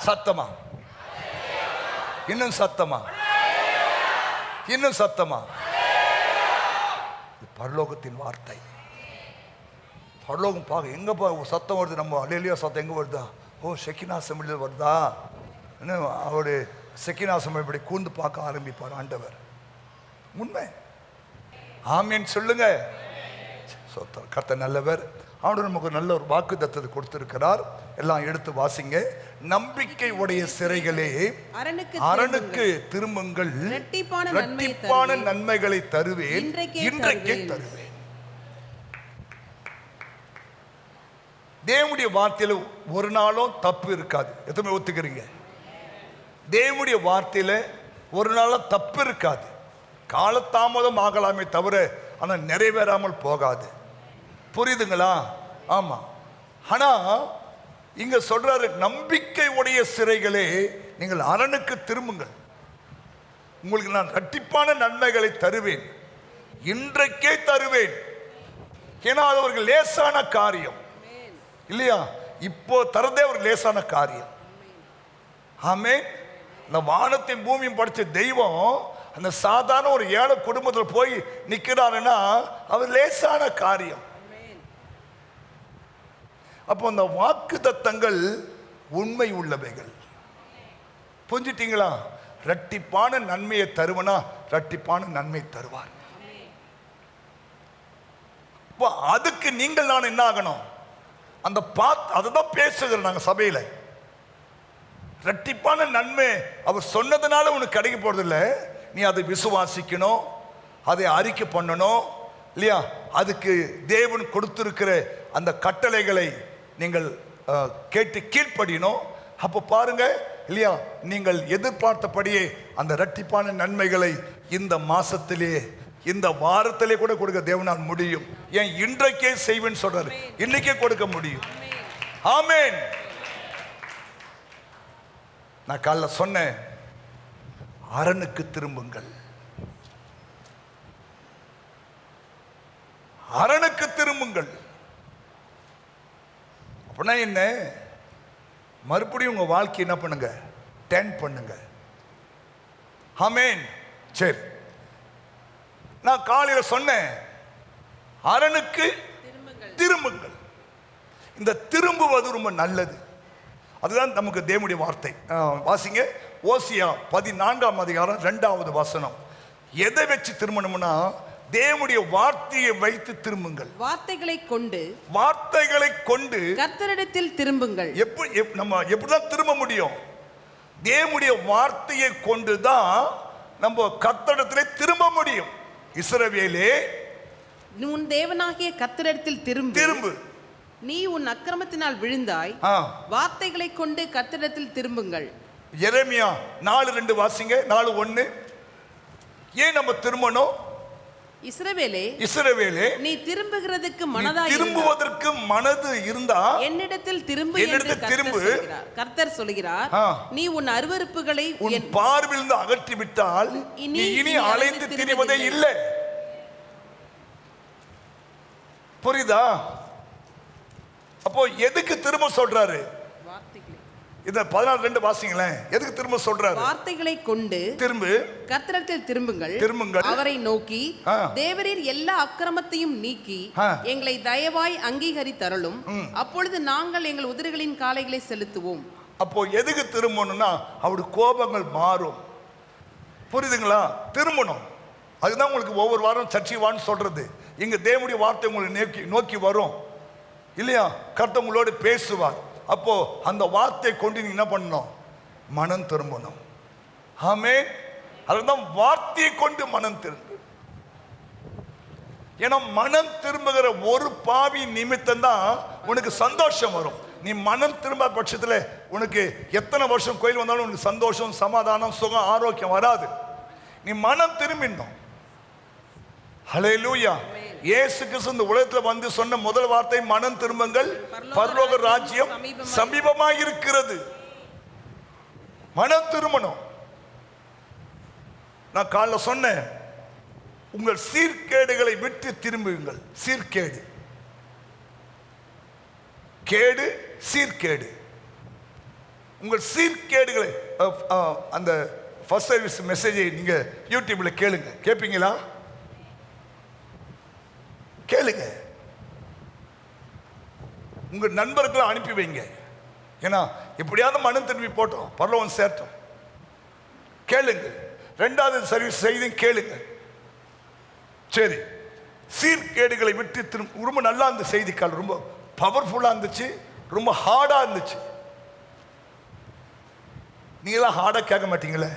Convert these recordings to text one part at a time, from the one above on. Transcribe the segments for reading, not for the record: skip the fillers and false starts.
சத்தமா, இன்னும் சத்தமா, இன்னும் சத்தமா. பரலோகத்தின் வார்த்தை. பரலோகம் பார்க்க எங்கப்பா சத்தம் வருது? நம்ம அல்லேலூயா சத்தம் எங்க வருதா? ஓ, செக்கினா அசெம்பிளியில் வருதா? அவருடைய செக்கினா அசெம்பிளி இப்படி கூர்ந்து பார்க்க ஆரம்பிப்பார் ஆண்டவர். உண்மை. ஆமீன் சொல்லுங்க. கர்த்தர் நல்லவர். ஆண்டவர் நமக்கு நல்ல ஒரு வாக்குத்தத்தத்தை கொடுத்திருக்கிறார். எல்லாம் எடுத்து வாசிங்க. நம்பிக்கை உடைய சிறைகளே அரணுக்கு திரும்புங்கள், இரட்டிப்பான நன்மைகளை தருவேன், இன்றைக்கே தருவேன். தேவனுடைய வார்த்தையில ஒரு நாளும் தப்பு இருக்காது. எத்தனை ஒத்துக்கிறீங்க? தேவனுடைய வார்த்தையில ஒரு நாளும் தப்பு இருக்காது. காலதாமதம் ஆகலாமே தவிர ஆனால் நிறைவேறாமல் போகாது. புரியுதுங்களா? ஆமா. ஆனா இங்க சொல்றாரு, நம்பிக்கை உடைய சிறைகளே நீங்கள் அரணுக்கு திரும்புங்கள், உங்களுக்கு நான் இரட்டிப்பான நன்மைகளை தருவேன், இன்றைக்கே தருவேன். ஏன்னா அது ஒரு லேசான காரியம் இல்லையா? இப்போ தரதே ஒரு லேசான காரியம். ஆமென். இந்த வானத்தையும் பூமியும் படைச்ச தெய்வம் அந்த சாதாரண ஒரு ஏழை குடும்பத்தில் போய் நிற்கிறாருன்னா அது லேசான காரியம். அப்போ அந்த வாக்குத்தத்தங்கள் உண்மை உள்ளவைகள். புரிஞ்சிட்டீங்களா? இரட்டிப்பான நன்மையை தருவனா இரட்டிப்பான நன்மை தருவார். அதுக்கு நீங்கள் நான் என்ன ஆகணும்? அந்த அதுதான் பேசுகிறோம் நாங்கள் சபையில. இரட்டிப்பான நன்மை அவர் சொன்னதுனால உனக்கு கிடைக்க போறதில்லை. நீ அதை விசுவாசிக்கணும், அதை அறிக்கை பண்ணணும் இல்லையா? அதுக்கு தேவன் கொடுத்திருக்கிற அந்த கட்டளைகளை நீங்கள் கேட்டு கீழ்ப்படியணும். அப்போ பாருங்க இல்லையா, நீங்கள் எதிர்பார்த்தபடியே அந்த இரட்டிப்பான நன்மைகளை இந்த மாசத்திலே இந்த வாரத்திலே கூட கொடுக்க தேவனால் முடியும். ஏன் இன்றைக்கே செய்வேன்னு சொல்றாரு, இன்னைக்கே கொடுக்க முடியும். ஆமென். நான் காலைல சொன்னேன், அரணுக்கு திரும்புங்கள், அரணுக்கு திரும்புங்கள். அப்படின்னா என்ன? மறுபடியும் உங்க வாழ்க்கை என்ன பண்ணுங்க? டென் பண்ணுங்க. ஆமென். சரி, நான் காலையில் சொன்னேன், அரணுக்கு திரும்புங்கள். இந்த திரும்புவது ரொம்ப நல்லது. அதுதான் நமக்கு தேவனுடைய வார்த்தை. வாசிங்க, ஓசியா 14ஆம் அதிகாரம் 2வது வசனம். எதை வச்சு திரும்பணும்னா தேவனுடைய வார்த்தையை வைத்து திரும்புங்கள். வார்த்தைகளை கொண்டு கர்த்தரிடத்தில் திரும்புங்கள். நம்ம எப்படிதான் திரும்ப முடியும்? தேவனுடைய வார்த்தையை கொண்டுதான் நம்ம கர்த்தரிடத்திலே திரும்ப முடியும். இஸ்ரவேலே, உன் தேவனாகிய கர்த்தரிடத்தில் திரும்பு, நீ உன் அக்கிரமத்தினால் விழுந்தாய், வார்த்தைகளை கொண்டு கர்த்தரிடத்தில் திரும்புங்கள். எரேமியா 4:2 வாசிங்க. 4:1. ஏன் நம்ம திரும்பணும்? இஸ்ரவேலே, நீ திரும்புகிறதுக்கு மனதாய் திரும்புவதற்கு மனது இருந்தா என்னிடத்தில் திரும்பு. கர்த்தர் சொல்கிறார், நீ உன் அருவருப்புகளை உன் பார்வையிலிருந்து அகற்றி விட்டால் நீ இனி அலைந்து திரிவதே இல்லை. புரியுதா? அப்போ எதுக்கு திரும்ப சொல்றாரு? இந்த 14:2 வாசிங்களேன். எதுக்கு திரும்ப சொல்றாரு? வார்த்தைகளை கொண்டு திரும்பு, கர்த்தரிடத்தில் திரும்புங்கள், அவரை நோக்கி தேவரீர் எல்லா அக்கிரமத்தையும் நீக்கி எங்களை தயவாய் அங்கீகரித்தருளும், அப்பொழுது நாங்கள் எங்கள் உதிரிகளின் காளைகளை செலுத்துவோம். அப்போ எதுக்கு திரும்பணும்னா அவருடைய கோபங்கள் மாறும். புரியுதுங்களா? திரும்பணும். அதுதான் உங்களுக்கு ஒவ்வொரு வாரம் சர்ச்சைவான்னு சொல்றது. இங்க தேவனுடைய வார்த்தை உங்களை நோக்கி வரும் இல்லையா? கர்த்தர் உங்களோடு பேசுவார். அப்போ அந்த வார்த்தையை கொண்டு நீங்க என்ன பண்ணணும்? மனம் திரும்பணும். ஆமென். அதுதான் வார்த்தையை கொண்டு மனம் திரும்ப. ஏன்னா மனம் திரும்புகிற ஒரு பாவி நிமித்தம் தான் உனக்கு சந்தோஷம் வரும். நீ மனம் திரும்ப பட்சத்தில் உனக்கு எத்தனை வருஷம் கோயில் வந்தாலும் உனக்கு சந்தோஷம், சமாதானம், சுகம், ஆரோக்கியம் வராது. நீ மனம் திரும்பிடணும். ஹல்லேலூயா. இயேசு கிறிஸ்து இந்த உலகத்தில் வந்து சொன்ன முதல் வார்த்தை மனம் திரும்புங்கள், பரலோக ராஜ்யம் சமீபமாக இருக்கிறது. மனம் திரும்பணும். நான் காலைல சொன்னேன், உங்கள் சீர்கேடுகளை விட்டு திரும்புங்கள். சீர்கேடு, கேடு, சீர்கேடு. உங்கள் சீர்கேடுகளை அந்த ஃபர்ஸ்ட் சர்வீஸ் மெசேஜை நீங்க யூடியூப்ல கேளுங்க. கேட்பீங்களா? கேளுங்க. உங்க நண்பர்களை அனுப்பி வைங்க. ஏன்னா எப்படியாவது மனம் திரும்பி போட்டோம், பரலோகம் சேர்த்தோம். கேளுங்க. ரெண்டாவது சர்வீஸ் செய்தி கேளுங்க. சரி, சீர்கேடுகளை விட்டு ரொம்ப நல்லா இருந்த செய்திக்கால், ரொம்ப பவர்ஃபுல்லா இருந்துச்சு, ரொம்ப ஹார்டா இருந்துச்சு. நீங்களாம் ஹார்டா கேட்க மாட்டீங்களே,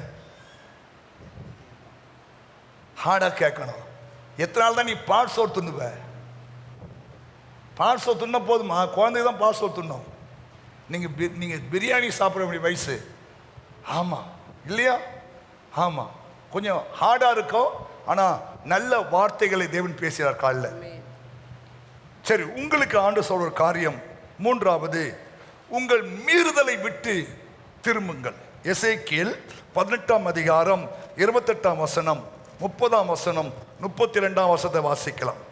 ஹார்டா கேட்கணும். எத்தனை நாள் தான் நீ பாட்சோர் துண்ணுவ? பாட்சோர் துண்ண போதுமா? குழந்தைக்கு தான் பாட்சோர் துண்ணும். நீங்க பிரியாணி சாப்பிட வேண்டிய வயசு. ஆமா இல்லையா? ஆமா, கொஞ்சம் ஹார்டா இருக்கும். ஆனா நல்ல வார்த்தைகளை தேவன் பேசுகிறார் காலைல. சரி, உங்களுக்கு ஆண்டு சொல்ற காரியம் மூன்றாவது, உங்கள் மீறுதலை விட்டு திரும்புங்கள். எசேக்கியேல் 18ஆம் அதிகாரம் 28ஆம் வசனம், 30ஆம் வசனம், 32ஆம் வசனத்தை வாசிக்கலாம்.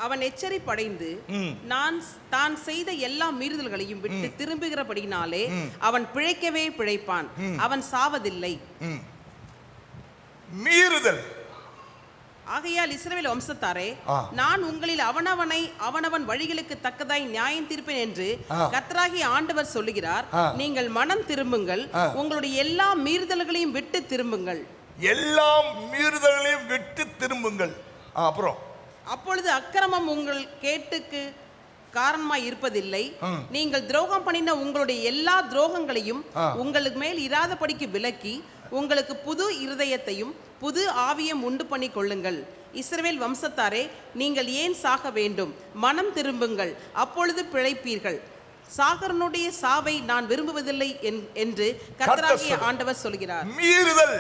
அவன் எச்சரிப்படைந்து தான் செய்த எல்லா மீறுதல்களையும் விட்டு திரும்புகிறபடினாலே அவன் பிழைக்கவே பிழைப்பான், அவன் சாவதில்லை. மீறுதல். ஆகையால் இஸ்ரவேல் வம்சத்தாரே, நான் உங்களில் அவனவன் வழிகளுக்கு தக்கதாய் நியாயம் தீர்ப்பேன் என்று கர்த்தராகிய ஆண்டவர் சொல்லுகிறார். நீங்கள் மனம் திரும்புங்கள், உங்களுடைய எல்லா மீறுதல்களையும் விட்டு திரும்புங்கள். எல்லா மீறுதல்களையும் விட்டு திரும்புங்கள். அப்புறம் அப்பொழுது அக்கிரமம் உங்கள் கேட்டுக்கு காரணமாய் இருப்பதில்லை. நீங்கள் துரோகம் பண்ணின உங்களுடைய எல்லா துரோகங்களையும் உங்களுக்கு மேல் இராதபடிக்கு விலக்கி உங்களுக்கு புது இருதயத்தையும் புது ஆவியம் உண்டு பண்ணி கொள்ளுங்கள். இஸ்ரவேல் வம்சத்தாரே, நீங்கள் ஏன் சாக வேண்டும்? மனம் திரும்புங்கள், அப்பொழுது பிழைப்பீர்கள். சாகரனுடைய சாவை நான் விரும்புவதில்லை என்று கர்த்தராகிய ஆண்டவர் சொல்கிறார். மீறுதல்.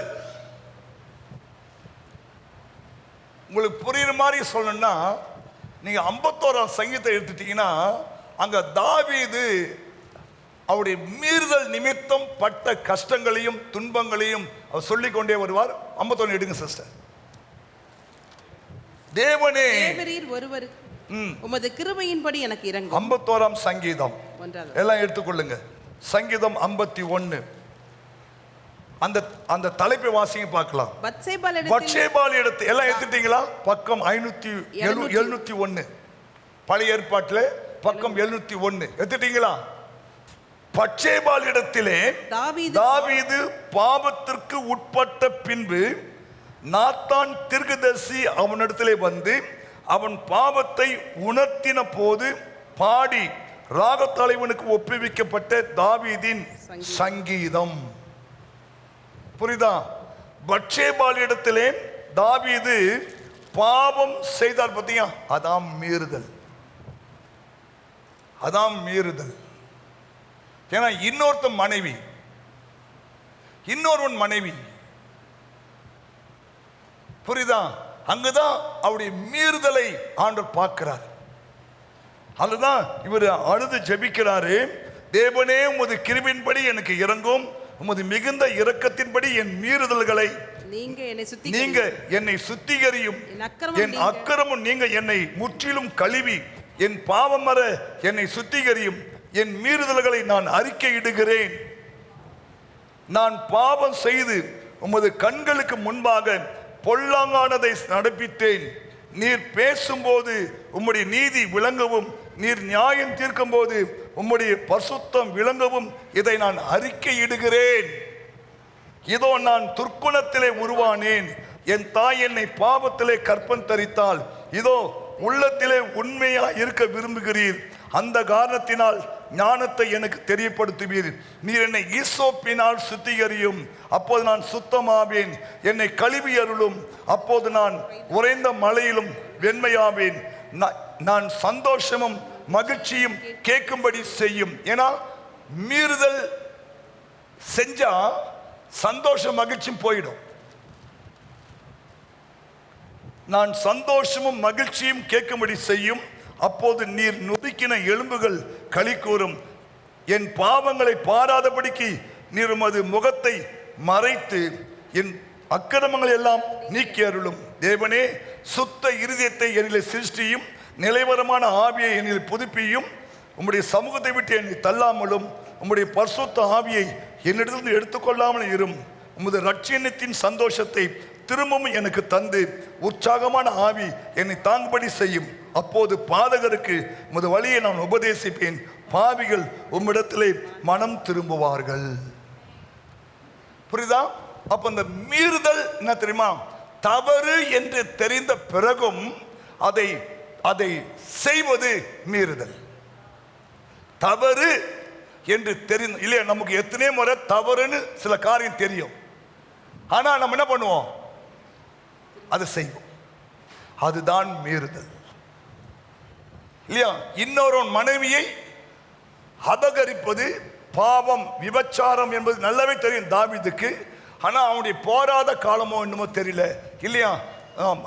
உங்களுக்கு புரியுற மாதிரி சொல்லணும்னா, நீங்க 51ஆம் சங்கீதத்தை எடுத்துட்டீங்கன்னா, அங்க தாவீது அவருடைய மீறுதல் நிமித்தம் பட்ட கஷ்டங்களையும் துன்பங்களையும் அவர் சொல்லிக்கொண்டே வருவார். 51 எடுங்க சிஸ்டர். தேவனே, தேவரீர் ஒருவர் உமது கிருபையின்படி எனக்கு இறங்கும். 51ஆம் சங்கீதம் எல்லாம் எடுத்துக்கொள்ளுங்க. சங்கீதம் 51 அந்த தலைப்பை வாசிங்க பார்க்கலாம். பத்சேபாள் எடுத்து எல்லாம் எடுத்துட்டீங்களா? பக்கம் 701 பழைய ஏற்பாட்டில் பக்கம் 701 எடுத்துட்டீங்களா? பத்சேபாள் இடத்திலே தாவீது பாவத்திற்கு உட்பட்ட பின்பு நாத்தான் தீர்க்கதரிசி அவனிடத்திலே வந்து அவன் பாவத்தை உணர்த்தின போது பாடி ராகத்தலைவனுக்கு ஒப்புவிக்கப்பட்ட தாவீதின் சங்கீதம். புரியுதா? பத்சேபாள் இடத்திலே தாவீது பாவம் செய்தார் பத்தியா, அதான் மீறுதல். அதான் மீறுதல். ஏன்னா இன்னொருவன் மனைவி, புரியுதா? அங்குதான் அவருடைய மீறுதலை ஆண்டவர் பார்க்கிறார். அதுதான் இவர் அழுது ஜெபிக்கிறாரு. தேவனே, உமது கிருபையின்படி எனக்கு இறங்கும், உமது மிகுந்த இரக்கத்தின்படி என் மீறுதல்களை நீங்க என்னை சுத்திகரியும், என் அக்கிரமம் நீங்க என்னை முற்றிலும் கழுவி என் பாவம் வர என்னை சுத்திகரியும், என் மீறுதல்களை நான் அறிக்கையிடுகிறேன். நான் பாவம் செய்து உமது கண்களுக்கு முன்பாக பொல்லாங்கானதை நடப்பித்தேன். நீர் பேசும்போது உம்முடைய நீதி விளங்கவும், நீர் நியாயம் தீர்க்கும் போது உம்முடைய பரிசுத்தம் விளங்கவும் இதை நான் அறிக்கையிடுகிறேன். இதோ நான் துர்க்குணத்திலே உருவானேன், என் தாய் என்னை பாவத்திலே கற்பம் தரித்தாள். இதோ உள்ளத்திலே உண்மையா இருக்க விரும்புகிறீர், அந்த காரணத்தினால் ஞானத்தை எனக்கு தெரியப்படுத்துவீர். நீர் என்னை ஈசோப்பினால் சுத்திகரியும், அப்போது நான் சுத்தமாவேன். என்னை கழுவி அருளும், அப்போது நான் உறைந்த மலையிலும் வெண்மையாவேன். நான் சந்தோஷமும் மகிழ்ச்சியும் கேட்கும்படி செய்யும். ஏன்னா மீறுதல் செஞ்சா சந்தோஷம் மகிழ்ச்சியும் போயிடும். நான் சந்தோஷமும் மகிழ்ச்சியும் கேட்கும்படி செய்யும், அப்போது நீர் நொறுக்கின எலும்புகள் களி கூறும். என் பாவங்களை பாராதபடிக்கு நீர் உமது முகத்தை மறைத்து என் அக்கிரமங்களை எல்லாம் நீக்கி அருளும். தேவனே, சுத்த இருதயத்தை என்னிலே சிருஷ்டியும், நிலைவரமான ஆவியை என்னில் புதுப்பியும். உம்முடைய சமூகத்தை விட்டு என்னை தள்ளாமலும் உம்முடைய பரிசுத்த ஆவியை என்னிடத்திலிருந்து எடுத்துக்கொள்ளாமல் இரும். உமது ரட்சியத்தின் சந்தோஷத்தை திரும்பவும் எனக்கு தந்து உற்சாகமான ஆவி என்னை தாங்கும்படி செய்யும். அப்போது பாதகருக்கு உமது வழியை நான் உபதேசிப்பேன். பாவிகள் உம்மிடத்திலே மனம் திரும்புவார்கள். புரியுதா? அப்ப இந்த மீறுதல் என்ன தெரியுமா? தவறு என்று தெரிந்த பிறகும் அதை அதை செய்வது மீறுதல். தவறு என்று தெரிந்து இல்லையா, நமக்கு எத்தனை முறை தவறுன்னு சில காரியம் தெரியும், ஆனா நம்ம என்ன பண்ணுவோம்? அதை செய்வோம். அதுதான் மீறுதல் இல்லையா? இன்னொரு மனைவியை அபகரிப்பது பாவம், விபச்சாரம் என்பது நல்லாவே தெரியும் தாவீதுக்கு. ஆனா அவனுடைய போராத காலமோ என்னமோ தெரியல இல்லையா?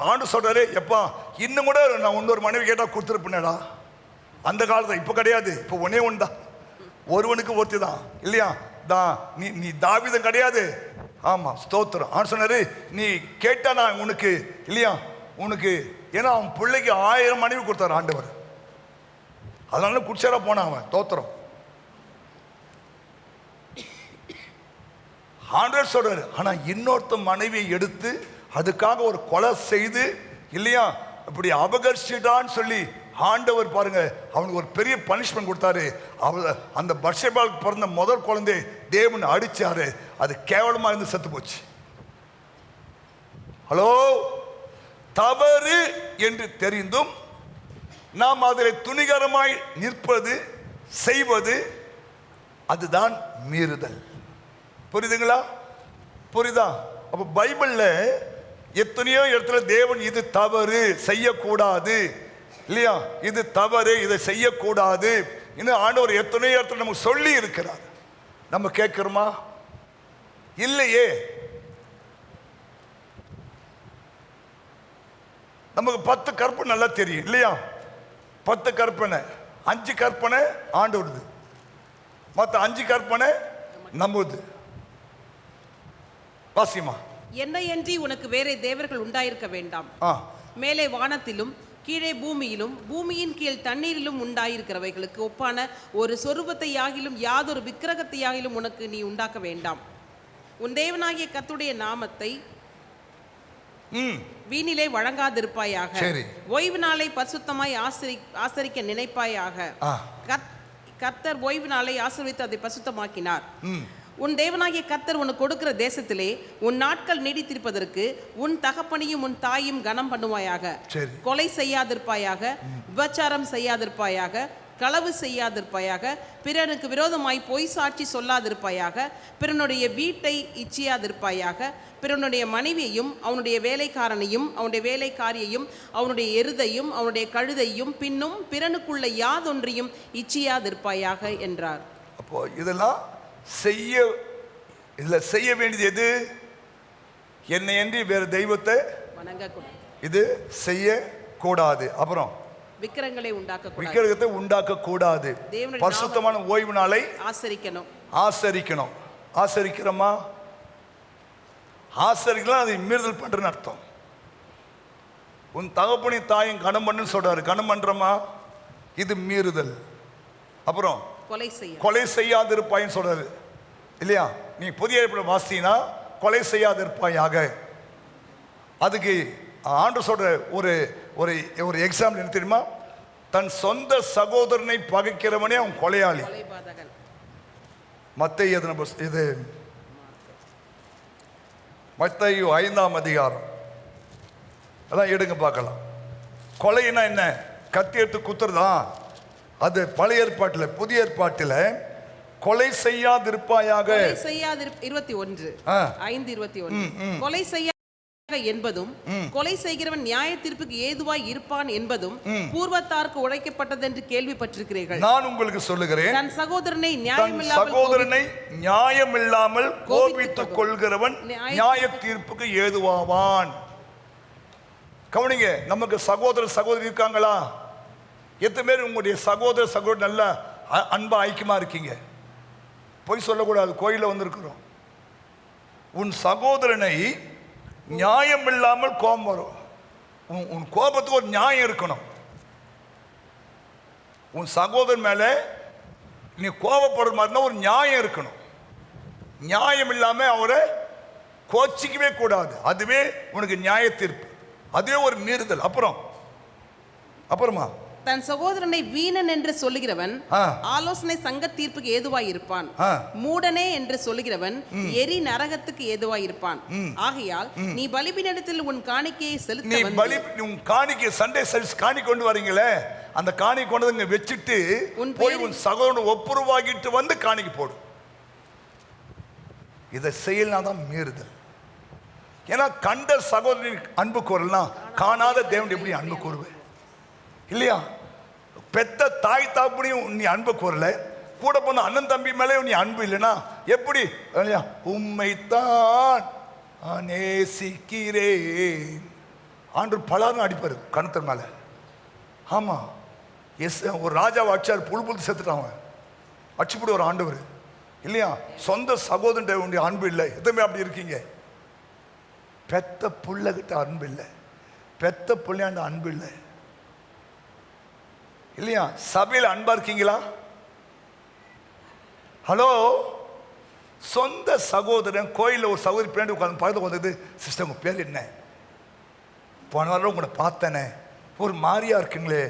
ஆண்டு சொல்றாரு, எப்பா இன்னும் கூட நான் இன்னொரு மனைவி கேட்டா கொடுத்துருப்பேனடா. அந்த காலத்துல இப்ப கிடையாது, இப்ப ஒன்னே ஒன்று தான், ஒருவனுக்கு ஒருத்தி தான் இல்லையா? நீ தாவீதன் கிடையாது. ஆமா, ஸ்தோத்திரம். ஆண்டு சொன்னாரு, நீ கேட்டா நான் உனக்கு இல்லையா, உனக்கு, ஏன்னா அவன் பிள்ளைக்கு 1000 மனைவி கொடுத்தாரு ஆண்டவர். அதனால குடிச்சாரா போனான் அவன். ஸ்தோத்திரம். ஆண்டவர் சொல்றாரு, ஆனா இன்னொருத்த மனைவியை எடுத்து அதுக்காக ஒரு கொலை செய்து இல்லையா, இப்படி அபகரிச்சிட்டான்னு சொல்லி ஆண்டவர் பாருங்க அவனுக்கு ஒரு பெரிய பனிஷ்மெண்ட் கொடுத்தாரு. அந்த பத்சேபாவுக்கு பிறந்த முதல் குழந்தை தேவன் அடிச்சாரு. அது கேவலமா இருந்து செத்து போச்சு. ஹலோ, தவறு என்று தெரிந்தும் நாம் அதில் துணிகரமாய் நிற்பது, செய்வது, அதுதான் மீறுதல். புரியுதுங்களா? புரியுதா? அப்ப பைபிள்ல எத்தனையோ இடத்துல தேவன் இது தவறு, செய்யக்கூடாது இல்லையா, இது தவறு, இதை செய்யக்கூடாது இன்னும் ஆண்டவர் எத்தனையோ இடத்துல நமக்கு சொல்லி இருக்கிறார். நம்ம கேட்கிறோமா? இல்லையே. நமக்கு 10 கற்பனை நல்லா தெரியும் இல்லையா? 10 கற்பனை, 5 கற்பனை ஆண்டவருது, மற்ற 5 கற்பனை நம்முது. வாசிமா. என்னையன்றி உனக்கு வேறே தேவர்கள் உண்டாயிருக்க வேண்டாம். மேலே வானத்திலும் கீழே பூமியிலும் பூமியின் கீழ் தண்ணீரிலும் உண்டாயிருக்கிறவைகளுக்கு ஒப்பான ஒரு சொரூபத்தையாகிலும் யாதொரு விக்கிரகத்தையாகிலும் உனக்கு நீ உண்டாக்க வேண்டாம். உன் தேவனாகிய கர்த்தருடைய நாமத்தை வீணிலே வழங்காதிருப்பாயாக. ஓய்வு நாளை பரிசுத்தமாய் ஆசரிக்க நினைப்பாயாக. கர்த்தர் ஓய்வு நாளை ஆசீர்வதித்து அதை பரிசுத்தமாக்கினார். உன் தேவனாகிய கர்த்தர் உனக்கு கொடுக்கிற தேசத்திலே உன் நாட்கள் நீடித்திருப்பதற்கு உன் தகப்பனையும் உன் தாயும் கனம் பண்ணுவாயாக. கொலை செய்யாதிருப்பாயாக, விபச்சாரம் செய்யாதிருப்பாயாக, களவு செய்யாதிருப்பாயாக, பிறனுக்கு விரோதமாய் பொய் சாட்சி சொல்லாதிருப்பாயாக, பிறனுடைய வீட்டை இச்சியாதிருப்பாயாக, பிறனுடைய மனைவியையும் அவனுடைய வேலைக்காரனையும் அவனுடைய வேலைக்காரியையும் அவனுடைய எருதையும் அவனுடைய கழுதையும் பின்னும் பிறனுக்குள்ள யாதொன்றையும் இச்சியாதிருப்பாயாக என்றார். அப்போ இதெல்லாம் செய்ய வேண்டியது எது? என்னை அன்றி வேறு தெய்வத்தை வணங்கக்கூடாது. இது செய்ய கூடாது. அப்புறம் விக்கிரகங்களை விக்கிரகத்தை உண்டாக்க கூடாது. பரிசுத்தமான ஓய்வு நாளை ஆசரிக்கணும். ஆசரிக்கிறோமா? ஆசரிக்கலாம், அதை மீறுதல் பண்றேன்னு அர்த்தம். உன் தகப்பனை தாயும் கனம் பண்ணுன்னு சொல்றாரு, கனம் பண்றோமா? இது மீறுதல். அப்புறம் கொலை செய்யாதிருப்பாயின்னு சொல்றாரு இல்லையா? நீ புதிய ஏற்பாடு வாசினா கொலை செய்யாதிருப்பாயாக. அதுக்கு ஆண்டு சொல்ற ஒரு ஒரு ஒரு எக்ஸாம்பிள் என்ன தெரியுமா? தன் சொந்த சகோதரனை பகைக்கிறவனே அவன் கொலையாளி. மத்தேயு இது மத்தேயு 5ஆம் அதிகாரம், அதான் எடுங்க பார்க்கலாம். கொலைன்னா என்ன? கத்தி எடுத்து குத்துறதா? அது பழைய ஏற்பாட்டில். புதிய ஏற்பாட்டில் கொலை செய்யாதிருப்பாயாக 21:5-21 கொலை செய்ய என்பதும் கொலை செய்கிறவன் நியாய தீர்ப்புக்கு ஏதுவாய் இருப்பான் என்பதும் பூர்வத்தாருக்கு உழைக்கப்பட்டது என்று கேள்விப்பட்டிருக்கிறீர்கள். நான் உங்களுக்கு சொல்லுகிறேன், தன் சகோதரனை நியாயமில்லாமல் கோபித்துக் கொள்கிறவன் நியாய தீர்ப்புக்கு ஏதுவாவான். கவனிங்க, நமக்கு சகோதரி இருக்காங்களா? எத்தனை பேர் உங்களுடைய சகோதரர் நல்ல அன்பா ஐக்கியமா இருக்கீங்க? பொய் சொல்லக்கூடாது, கோயில வந்திருக்கிறோம். உன் சகோதரனை நியாயம் இல்லாமல் கோபம் வரும். உன் கோபத்துக்கு ஒரு நியாயம் இருக்கணும். உன் சகோதரன் மேல நீ கோபப்படுற மாதிரினா ஒரு நியாயம் இருக்கணும். நியாயம் இல்லாமல் அவரை கோச்சிக்கவே கூடாது. அதுவே உனக்கு நியாய தீர்ப்பு, அதுவே ஒரு மீறுதல். அப்புறமா தன் சகோதரனை வீணன் என்று சொல்லுகிறவன் ஆலோசனை சங்க தீர்ப்புக்கு ஏதுவாய் இருப்பான். மூடனே என்று சொல்லுகிறவன் எரி நரகத்துக்கு ஏதுவாய் இருப்பான். ஆகையால் நீ பலிபீடத்தில் உன் காணிக்கையை செலுத்த உன் காணிக்கை சண்டே சர்வீஸ் காணி கொண்டு வரீங்களே, அந்த காணி கொண்டு வந்து வச்சுட்டு போய் உன் சகோதரன் ஒப்புரவாகிட்டு வந்து காணிக்கு போடு. இதை செய்யலாம் தான் மீறுதல். ஏன்னா கண்ட சகோதரன் அன்பு கூறலனா காணாத தேவன் எப்படி அன்பு கூறுவேன் இல்லையா? பெத்த தாய் தாப்புனையும் நீ அன்பு கூறல, கூட போன அண்ணன் தம்பி மேலே நீ அன்பு இல்லைன்னா எப்படி? உம்மைத்தான் நேசிக்கிறேன் ஆண்டு பலரும் அடிப்பாரு கணத்தர் மேல. ஆமா, எஸ், ஒரு ராஜாவை அடிச்சார், புல் செத்துட்டான், அடிச்சுப்படி ஒரு ஆண்டவர் இல்லையா? சொந்த சகோதரனுடைய அன்பு இல்லை. எதுவுமே அப்படி இருக்கீங்க. பெத்த புள்ளகிட்ட அன்பு இல்லை, பெத்த புள்ளையாண்ட அன்பு இல்லை இல்லையா? சபையில் அன்பா இருக்கீங்களா? ஹலோ, சொந்த சகோதரன் கோயிலில் ஒரு சகோதரி பின்னாடி உட்காந்து பக்கத்தில் வந்தது, சிஸ்டர் உங்கள் பேர் என்ன? போன வாரம் உங்களை பார்த்தேனே, ஒரு மாதிரியா இருக்குங்களே,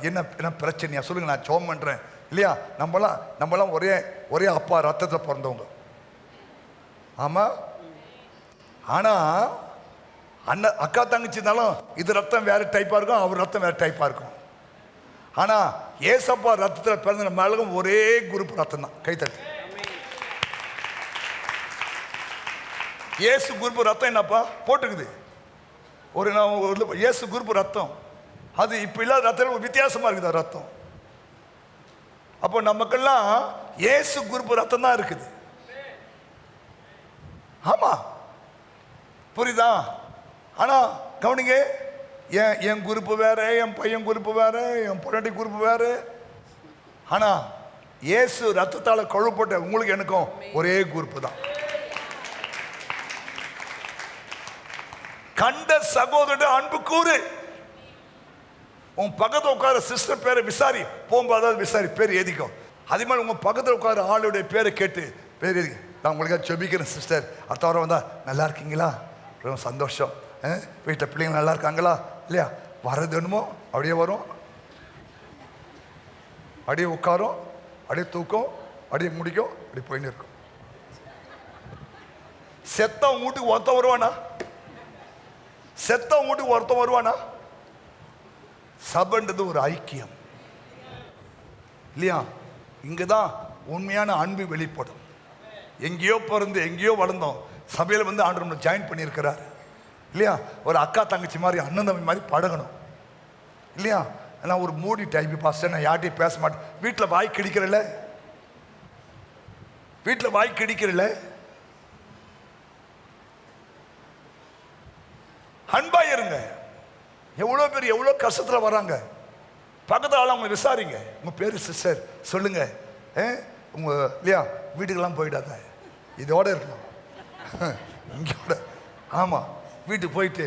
என்ன என்ன பிரச்சனையா சொல்லுங்க, நான் ஜெபம் பண்ணுறேன் இல்லையா? நம்மளாம் ஒரே அப்பா ரத்தத்தில் பிறந்தவங்க. ஆமாம், ஆனால் அண்ணன் அக்கா தங்கச்சி இருந்தாலும் இது ரத்தம் வேறு டைப்பாக இருக்கும், அவர் ரத்தம் வேறு டைப்பாக இருக்கும். ஆனால் ஏசப்பா ரத்தத்தில் பிறந்த மேலும் ஒரே குரூப் ரத்தம் தான். கைத்தட்டு. ஏசு குரூப் ரத்தம் என்னப்பா போட்டுக்குது? ஏசு குரூப் ரத்தம் அது இப்போ இல்லாத ரத்தம் வித்தியாசமாக இருக்குது ரத்தம். அப்போ நமக்கெல்லாம் ஏசு குரூப் ரத்தம் தான் இருக்குது. ஆமா, புரியுதா? ஆனால் கவனிங்க, என் குரூப்பு வேற, என் பையன் குரூப்பு வேற, என் பொண்டாட்டி குரூப்பு வேற. ஆனால் இயேசு ரத்தத்தால் கொழுப்பட்ட உங்களுக்கு எனக்கும் ஒரே குரூப்பு தான். கண்ட சகோதரன் அன்பு கூறு. உன் பக்கத்தில் உட்கார சிஸ்டர் பேரை விசாரி, போகும்போது விசாரி, பேர் எழுதிக்கும். அதே மாதிரி உங்க பக்கத்தில் உட்கார ஆளுடைய பேரை கேட்டு பேர் எழுதி. நான் உங்களுக்காக செபிக்கிறேன் சிஸ்டர், அடுத்த வாரம் வந்தா நல்லா இருக்கீங்களா, ரொம்ப சந்தோஷம், வீட்டில் பிள்ளைங்க நல்லா இருக்காங்களா இல்லையா? வர்றது என்னமோ அப்படியே வரும், அப்படியே உட்காரும், அப்படியே தூக்கம், அப்படியே முடிக்கும், அப்படி போயின்னு இருக்கும். செத்தவன் வீட்டுக்கு ஒருத்தன் வருவானா? செத்தவன் வீட்டுக்கு ஒருத்தன் வருவானா? சபைன்றது ஒரு ஐக்கியம் இல்லையா? இங்கதான் உண்மையான அன்பு வெளிப்படும். எங்கேயோ பிறந்து எங்கேயோ வளர்ந்தோம், சபையில் வந்து ஆண்டவர் நம்மளை ஜாயின் பண்ணியிருக்கிறார் இல்லையா? ஒரு அக்கா தங்கச்சி மாதிரி, அண்ணன் தம்பி மாதிரி பழகணும் இல்லையா? நான் ஒரு மூடி டைப் பாஸ்டர், நான் யார்ட்டையும் பேச மாட்டேன். வீட்டில் வாய் கிடைக்கிறல, வீட்டில் வாய் கிடைக்கிறல, அன்பா இருங்க. எவ்வளோ பேர் எவ்வளோ கஷ்டத்தில் வராங்க, பக்கத்தில் ஆள் அவங்க விசாரிங்க. உங்கள் பேர் சிஸ்டர் சொல்லுங்க, உங்கள் இல்லையா? வீட்டுக்கெல்லாம் போயிடாத, இதோட இருக்கணும் இங்கோட. ஆமாம், வீட்டுக்கு போயிட்டு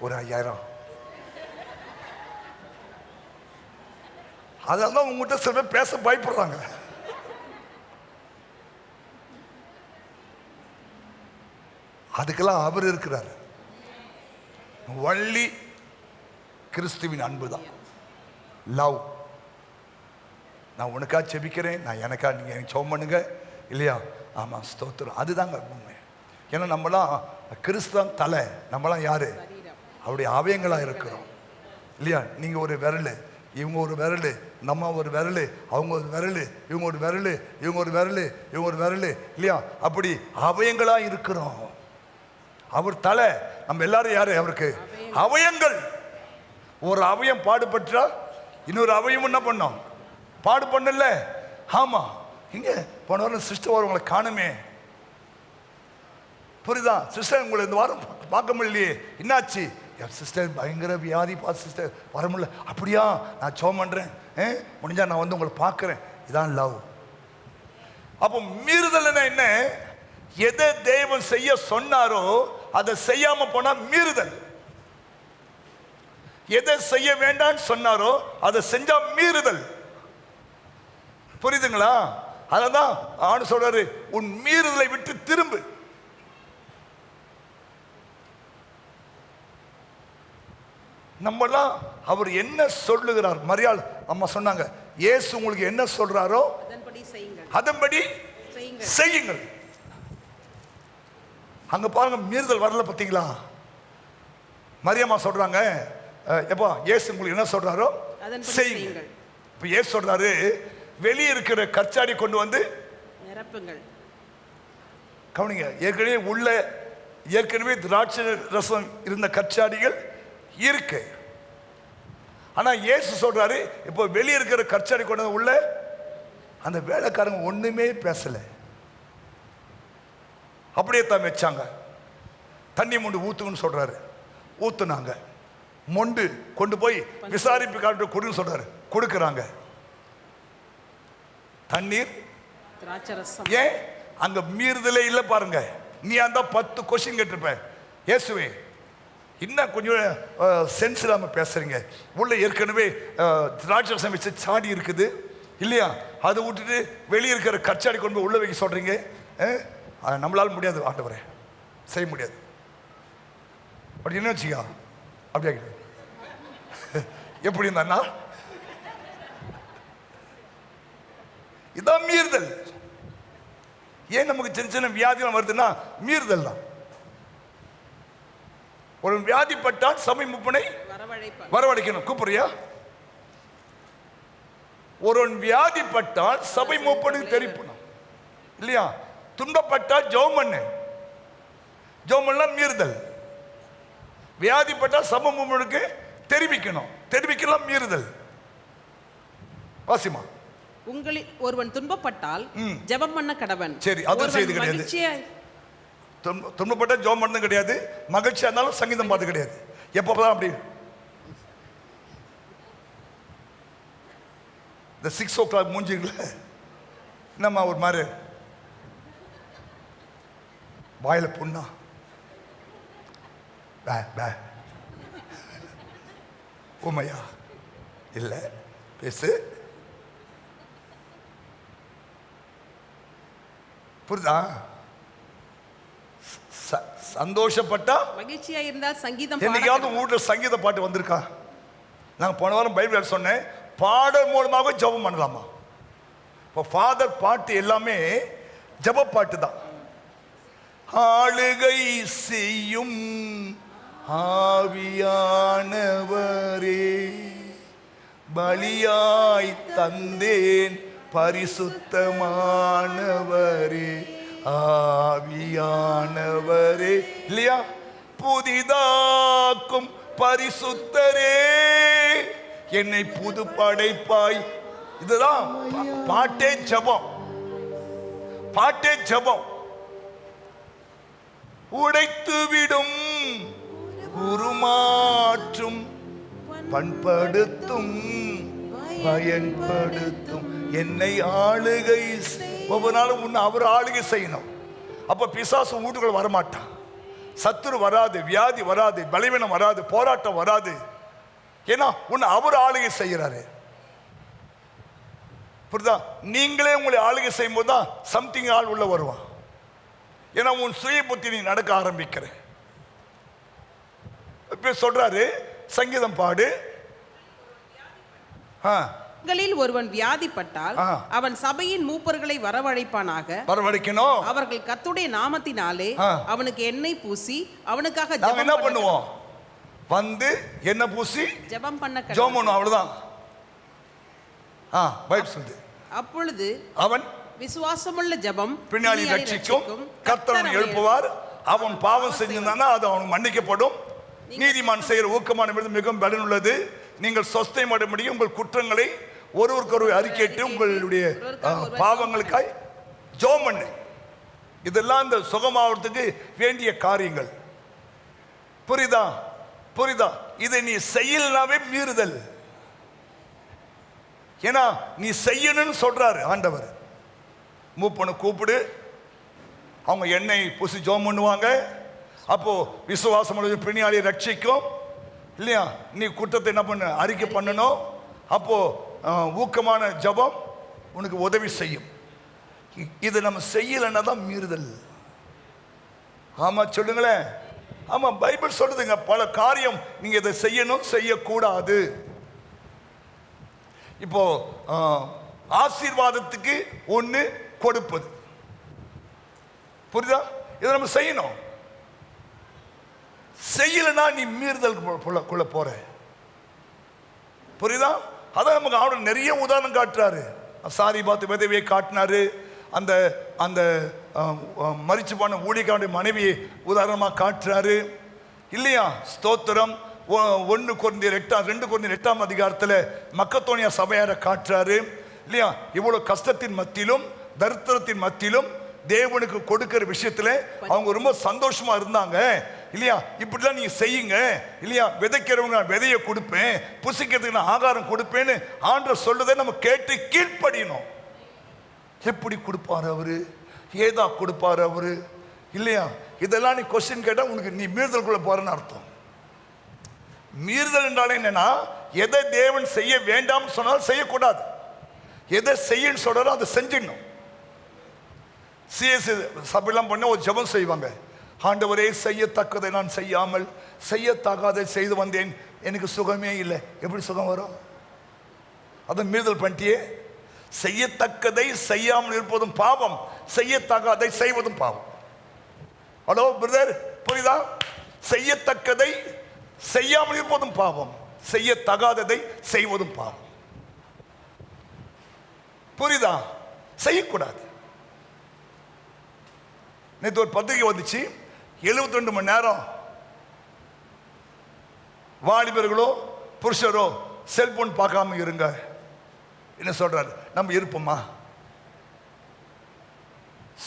ஒரு 5000, அதனால தான் உங்கள்கிட்ட சில பேர் பேச பயப்படுறாங்க. அதுக்கெல்லாம் அவர் இருக்கிறார். வள்ளி கிறிஸ்துவின் அன்பு தான், லவ். நான் உனக்கா செபிக்கிறேன், நான் எனக்கா நீங்கள் எனக்கு ஜெபம் பண்ணுங்க இல்லையா? ஆமாம், ஸ்தோத்திரம். அதுதாங்க உண்மை. ஏன்னா நம்மளாம் கிறிஸ்தான் தலை, நம்மளாம் யாரு? அவருடைய அவயங்களாக இருக்கிறோம் இல்லையா? நீங்கள் ஒரு விரல், இவங்க ஒரு விரல், நம்ம ஒரு விரல், அவங்க ஒரு விரல், இவங்க ஒரு விரல், இவங்க ஒரு விரல், இவங்க ஒரு விரல் இல்லையா? அப்படி அவயங்களாக இருக்கிறோம். அவர் தலை, நம்ம எல்லாரும் யாரு? அவருக்கு அவயங்கள். ஒரு அவயம் பாடுபட்டா இன்னொரு அவயம் என்ன பண்ணோம்? பாடு பண்ணல. ஆமா, இங்க போன வாரம் சிஸ்டர் உங்களை காணுமே, புரியுதா? சிஸ்டர் உங்களை இந்த வாரம் பார்க்க முடியலையே, என்னாச்சு? சிஸ்டர் பயங்கர வியாதி பார்த்து சிஸ்டர் வர முடியல. அப்படியா? நான் ஜெபம் பண்றேன், முடிஞ்சா நான் வந்து உங்களை பார்க்கிறேன். இதான் லவ். அப்போ மீறுதல் என்ன? எதை தேவன் செய்ய சொன்னாரோ அதை செய்யாம போனா மீறுதல். எதை செய்ய வேண்டாம்னு சொன்னாரோ அதை செஞ்சா மீறுதல். புரியுதுங்களா? அதான் ஆண்டு சொல்றாரு, உன் மீறுதலை விட்டு திரும்பு. நம்மலாம் அவர் என்ன சொல்லுகிறார், மரியாள் அம்மா சொன்னாங்க, இயேசு உங்களுக்கு என்ன சொல்றாரோ அதன்படி செய்யுங்கள். அங்க பாருங்க, மீறுதல் வரல பார்த்தீங்களா? மரியம்மா சொல்றாங்க, எப்பா இயேசு உங்களுக்கு என்ன சொல்றாரோ செய்யுங்கள். இப்ப இயேசு சொல்றாரு, வெளியே இருக்கிற கச்சாடி கொண்டு வந்து நிரப்புங்கள். கவனிங்க, ஏற்கனவே திராட்சை ரசம் இருந்த கச்சாடிகள் இருக்கு. ஆனா இயேசு சொல்றாரு, இப்போ வெளியே இருக்கிற கச்சாடி கொண்டு வந்து உள்ள. அந்த வேலைக்காரங்க ஒண்ணுமே பேசல, அப்படியே தான் வச்சாங்க. தண்ணி மொண்டு ஊத்துன்னு சொல்றாரு, ஊத்துனாங்க. மொண்டு கொண்டு போய் விசாரிப்பு காட்டு கொடுன்னு சொல்றாரு, கொடுக்குறாங்க. தண்ணீர் ஏன் அங்க மீறுதலே இல்லை பாருங்க. நீ அந்த 10 கொஸ்டின் கேட்டிருப்ப, இயேசுவே இன்னும் கொஞ்சம் சென்ஸ் இல்லாமல் பேசுறீங்க. உள்ள ஏற்கனவே திராட்சரசம் வச்சு சாடி இருக்குது இல்லையா, அதை விட்டுட்டு வெளியே இருக்கிற கச்சாடி கொண்டு போய் உள்ள வைக்க சொல்றீங்க. நம்மளால முடியாது ஆண்டவரே, செய்ய முடியாது. அப்படி என்ன வச்சுக்கா, அப்படியா எப்படி இருந்தா இதான் மீறுதல். ஏன் நமக்கு சின்ன சின்ன வியாதிகள் வருதுன்னா மீறுதல் தான். ஒரு வியாதிப்பட்டால் சபை மூப்பனை வரவழைக்கணும். கூப்பிடுறியா? ஒரு வியாதிப்பட்டால் சபை மூப்பனுக்கு தெரிவிக்கணும் இல்லையா? துன்பப்பட்டால் ஜெபம் பண்ணு, ஜெபம் பண்ணலாம் மீறுதல். வியாதிப்பட்டால் சபை மூப்பனுக்கு தெரிவிக்கணும், தெரிவிக்கலாம் மீறுதல். வாசிமா, உங்களில் ஒருவன் துன்பப்பட்டால் ஜெபம் பண்ண கடவன். சரி, அது செய்து கிடையாது. துன்பப்பட்ட ஜெபம் பண்ணது கிடையாது, மகிழ்ச்சியா இருந்தாலும் சங்கீதம் பார்த்து கிடையாது. எப்பதான் அப்படி இந்த 6 o'clock மூஞ்சிங்கள என்னம்மா ஒரு மாதிரி வாயில புண்ணா உமையா இல்ல பேசு, புரியுதா? சந்தோஷப்பட்டா மகிழ்ச்சியா இருந்தா சங்கீதம். என்னைக்காவது வீட்டுல சங்கீத பாட்டு வந்திருக்கா? நாங்க போன வாரம் பைபிள் சொன்னேன், பாடல் மூலமாக ஜெபம் பண்ணலாமா? இப்போ ஃபாதர் பாட்டு எல்லாமே ஜெப பாட்டு தான். ஆளுகை செய்யும் ஆவியானவரே, பலியாய் தந்தேன் பரிசுத்தமானவரே, ஆவியானவரே இல்லையா, புதிதாக்கும் பரிசுத்தரே, என்னை புது படைப்பாய். இதுதான் பாட்டே ஜெபம், பாட்டே ஜெபம். உடைத்துவிடும், உருமாற்றும், பண்படுத்தும், பயன்படுத்தும், என்னை ஆளுகை. ஒவ்வொரு நாளும் உன்னை அவர் ஆளுகை செய்யணும். அப்ப பிசாசு வீட்டுக்குள்ள வரமாட்டான், சத்துரு வராது, வியாதி வராது, பலவீனம் வராது, போராட்டம் வராது. ஏன்னா உன்னை அவர் ஆளுகை செய்யறாரு. புரியுதா? நீங்களே உங்களை ஆளுகை செய்யும் போது தான் சம்திங் ஆள் உள்ள வருவான். ஏன்னா உன் சுய புத்தி நீ நடக்க ஆரம்பிக்கிற. இப்ப சொல்றாரு, சங்கீதம் பாடு. உங்களில் ஒருவன் வியாதிப்பட்டால் அவன் சபையின் மூப்பர்களை வரவழைப்பானாக, வரவழைக்கணும். அவர்கள் கர்த்தருடைய நாமத்தினாலே அவனுக்கு எண்ணெய் பூசி அவனுக்காக ஜெபம் என்ன பண்ணுவோம்? வந்து எண்ணெய் பூசி ஜெபம் பண்ண, ஜெபம் பண்ணுவோம், அவ்வளவுதான். பைபிள் சொல்லுது, அப்பொழுது அவன் விசுவாசமுள்ள ஜெபம் பின்னாடி ரட்சிக்கும், கர்த்தர் எழுப்புவார். அவன் பாவம் செஞ்சிருந்தானா அது அவனுக்கு மன்னிக்கப்படும். நீதிமான் செய்கிற ஊக்கமான மிகவும் பலன் உள்ளது. நீங்கள் சொஸ்தை அடைய முடியும். உங்கள் குற்றங்களை ஒருவருக்கொருவர் அறிக்கையிட்டு உங்களுடைய பாவங்களுக்காய் ஜெபம் பண்ணு. இதெல்லாம் இந்த சுகமாவதுக்கு வேண்டிய காரியங்கள். புரியுதா? புரியுதா? இதை நீ செய்யலனாவே மீறுதல். ஏன்னா நீ செய்யணும்னு சொல்றாரு ஆண்டவர். மூப்பனை கூப்பிடு, அவங்க எண்ணெய் பூசி ஜெபம் பண்ணுவாங்க. அப்போ விசுவாசம் பின்னாடி ரட்சிக்கும் இல்லையா? நீ குற்றத்தை என்ன பண்ண அறிக்கை பண்ணணும். அப்போ ஊக்கமான ஜெபம் உனக்கு உதவி செய்யும். இதை நம்ம செய்யலைன்னா தான் மீறுதல். ஆமா சொல்லுங்களேன். ஆமா, பைபிள் சொல்லுதுங்க பல காரியம் நீங்க இதை செய்யணும், செய்யக்கூடாது. இப்போ ஆசீர்வாதத்துக்கு ஒன்று கொடுப்பது, புரியுதா? இதை நம்ம செய்யணும். செய்யலைன்னா நீ மீறுதலுக்குள்ள போற, புரியுதா? அதான் நமக்கு அவரு நிறைய உதாரணம் காட்டுறாரு. சாரி பார்த்து விதவையை காட்டினாரு, அந்த அந்த மரிச்சு போன ஊழியக்காரனுடைய மனைவியை உதாரணமாக காட்டுறாரு இல்லையா? ஸ்தோத்திரம். 2 கொரிந்தியர் 8ஆம் அதிகாரத்தில் மக்கத்தோனியா சபையாரை காட்டுறாரு இல்லையா? இவ்வளவு கஷ்டத்தின் மத்தியிலும் தரித்திரத்தின் மத்தியிலும் தேவனுக்கு கொடுக்கிற விஷயத்துல அவங்க ரொம்ப சந்தோஷமா இருந்தாங்க இல்லையா? இப்படிலாம் நீங்க செய்யுங்க இல்லையா? விதைக்கிறவங்க நான் விதையை கொடுப்பேன், புசிக்கிறதுக்கு நான் ஆகாரம் கொடுப்பேன்னு ஆண்டவர் சொல்றதை நம்ம கேட்டு கீழ்ப்படியணும். எப்படி கொடுப்பாரு அவரு? ஏதா கொடுப்பாரு அவரு இல்லையா? இதெல்லாம் நீ கொஸ்டின் கேட்டா உனக்கு நீ மீறுதலுக்குள்ள போறன்னு அர்த்தம். மீறுதல் என்றாலே என்னன்னா, எதை தேவன் செய்ய வேண்டாம் சொன்னாலும் செய்யக்கூடாது, எதை செய்யன்னு சொல்றாரோ அதை செஞ்சிடணும். சிஎஸ் சபையெல்லாம் பண்ண ஒரு ஜெபம் செய்வாங்க. ஆண்டவரே, செய்யத்தக்கதை நான் செய்யாமல் செய்யத்தகாதை செய்து வந்தேன், எனக்கு சுகமே இல்லை. எப்படி சுகம் வரும்? அதை மீறுதல் பண்ணிட்டியே. செய்யத்தக்கதை செய்யாமல் இருப்பதும் பாவம், செய்யத்தகாதை செய்வதும் பாவம். ஹலோ பிரதர், புரியுதா? செய்யத்தக்கதை செய்யாமல் இருப்பதும் பாவம், செய்யத்தகாததை செய்வதும் பாவம். புரியுதா? செய்யக்கூடாது. நேற்று ஒரு பத்திரிகை வந்துச்சு, 72 மணி நேரம் வாலிபர்களோ புருஷரோ செல்போன் பார்க்காம இருங்க. என்ன சொல்றாரு? நம்ம இருப்போமா?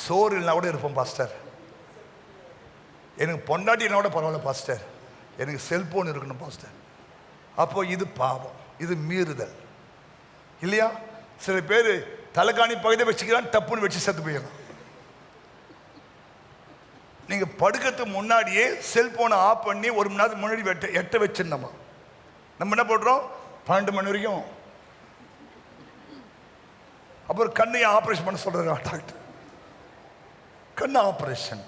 சோறு இல்லைனா கூட இருப்போம் பாஸ்டர். எனக்கு பொண்டாட்டினா கூட பரவாயில்ல பாஸ்டர், எனக்கு செல்போன் இருக்கணும் பாஸ்டர். அப்போ இது பாவம், இது மீறுதல் இல்லையா? சில பேர் தலைக்காணி பகுதியை வச்சுக்கிறான், டப்புன்னு வச்சு செத்து போயிடலாம். நீங்க படுக்கிறதுக்கு முன்னாடியே செல்போனை ஆஃப் பண்ணி 1 மணி நேரத்துக்கு முன்னாடி எட்ட வச்சிருந்தோமா? நம்ம என்ன போடுறோம்? 12 மணி வரைக்கும். அப்புறம் கண்ணையை ஆப்ரேஷன் பண்ண சொல்றாரு டாக்டர். கண் ஆப்ரேஷன்.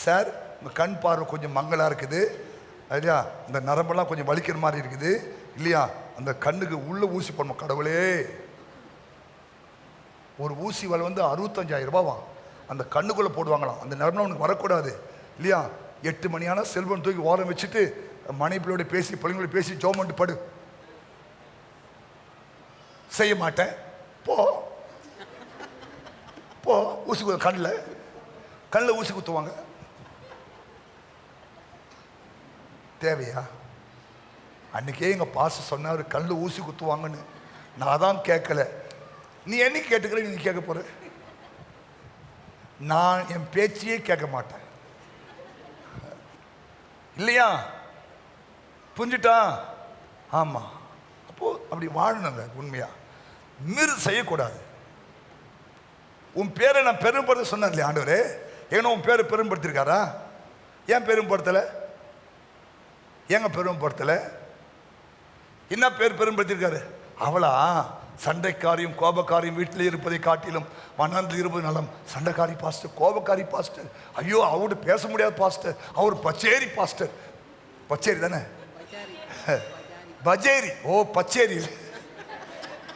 சார், உங்கள் கண் பார்வை கொஞ்சம் மங்களா இருக்குது இல்லையா? இந்த நரம்பெல்லாம் கொஞ்சம் வலிக்கிற மாதிரி இருக்குது இல்லையா? அந்த கண்ணுக்கு உள்ள ஊசி போடணும். கடவுளே, ஒரு ஊசி விலை வந்து 65,000 ரூபாவா அந்த கண்ணுக்குள்ளே போடுவாங்களாம். அந்த நரம்பு உனக்கு வரக்கூடாது இல்லையா? 8 மணி ஆனால் செல்போன் தூக்கி ஓரம் வச்சுட்டு மனைவியோட பேசி பிள்ளைங்களோட பேசி ஜோமெண்ட் படு. செய்ய மாட்டேன், போ போ. ஊசி கண்ணில் ஊசி குத்துவாங்க. தேவையா? அன்னைக்கே எங்கள் பாச சொன்னார் கண்ணில் ஊசி குத்துவாங்கன்னு. நான் தான் கேட்கல. நீ என்னைக்கு கேட்டுக்கிற? நீ கேட்க போற? நான் என் பேச்சையே கேட்க மாட்டேன் இல்லையா? புரிஞ்சுட்டா? ஆமா. அப்போ அப்படி வாழணுங்க. உண்மையா மீறு செய்யக்கூடாது. உன் பேரை நான் பெருமைப்படுத்த சொன்னேன் இல்லையா ஆண்டவரே? ஏன்னா உன் பேரை பெருமைப்படுத்திருக்காரா? ஏன் பெருமைப்படுத்தலை? ஏங்க பெருமைப்படுத்தலை? என்ன பேர் பெருமைப்படுத்திருக்காரு? அவளா சண்டைக்காரியும் கோபக்காரியும் வீட்டில் இருப்பதை காட்டிலும் மனதில் இருப்பது நலம். சண்டைக்காரி பாஸ்டர், கோபக்காரி பாஸ்டர், ஐயோ அவரு பேச முடியாது பாஸ்டர், அவர் பச்சேரி பாஸ்டர். பச்சேரி தானே? பஜேரி. ஓ பச்சேரி,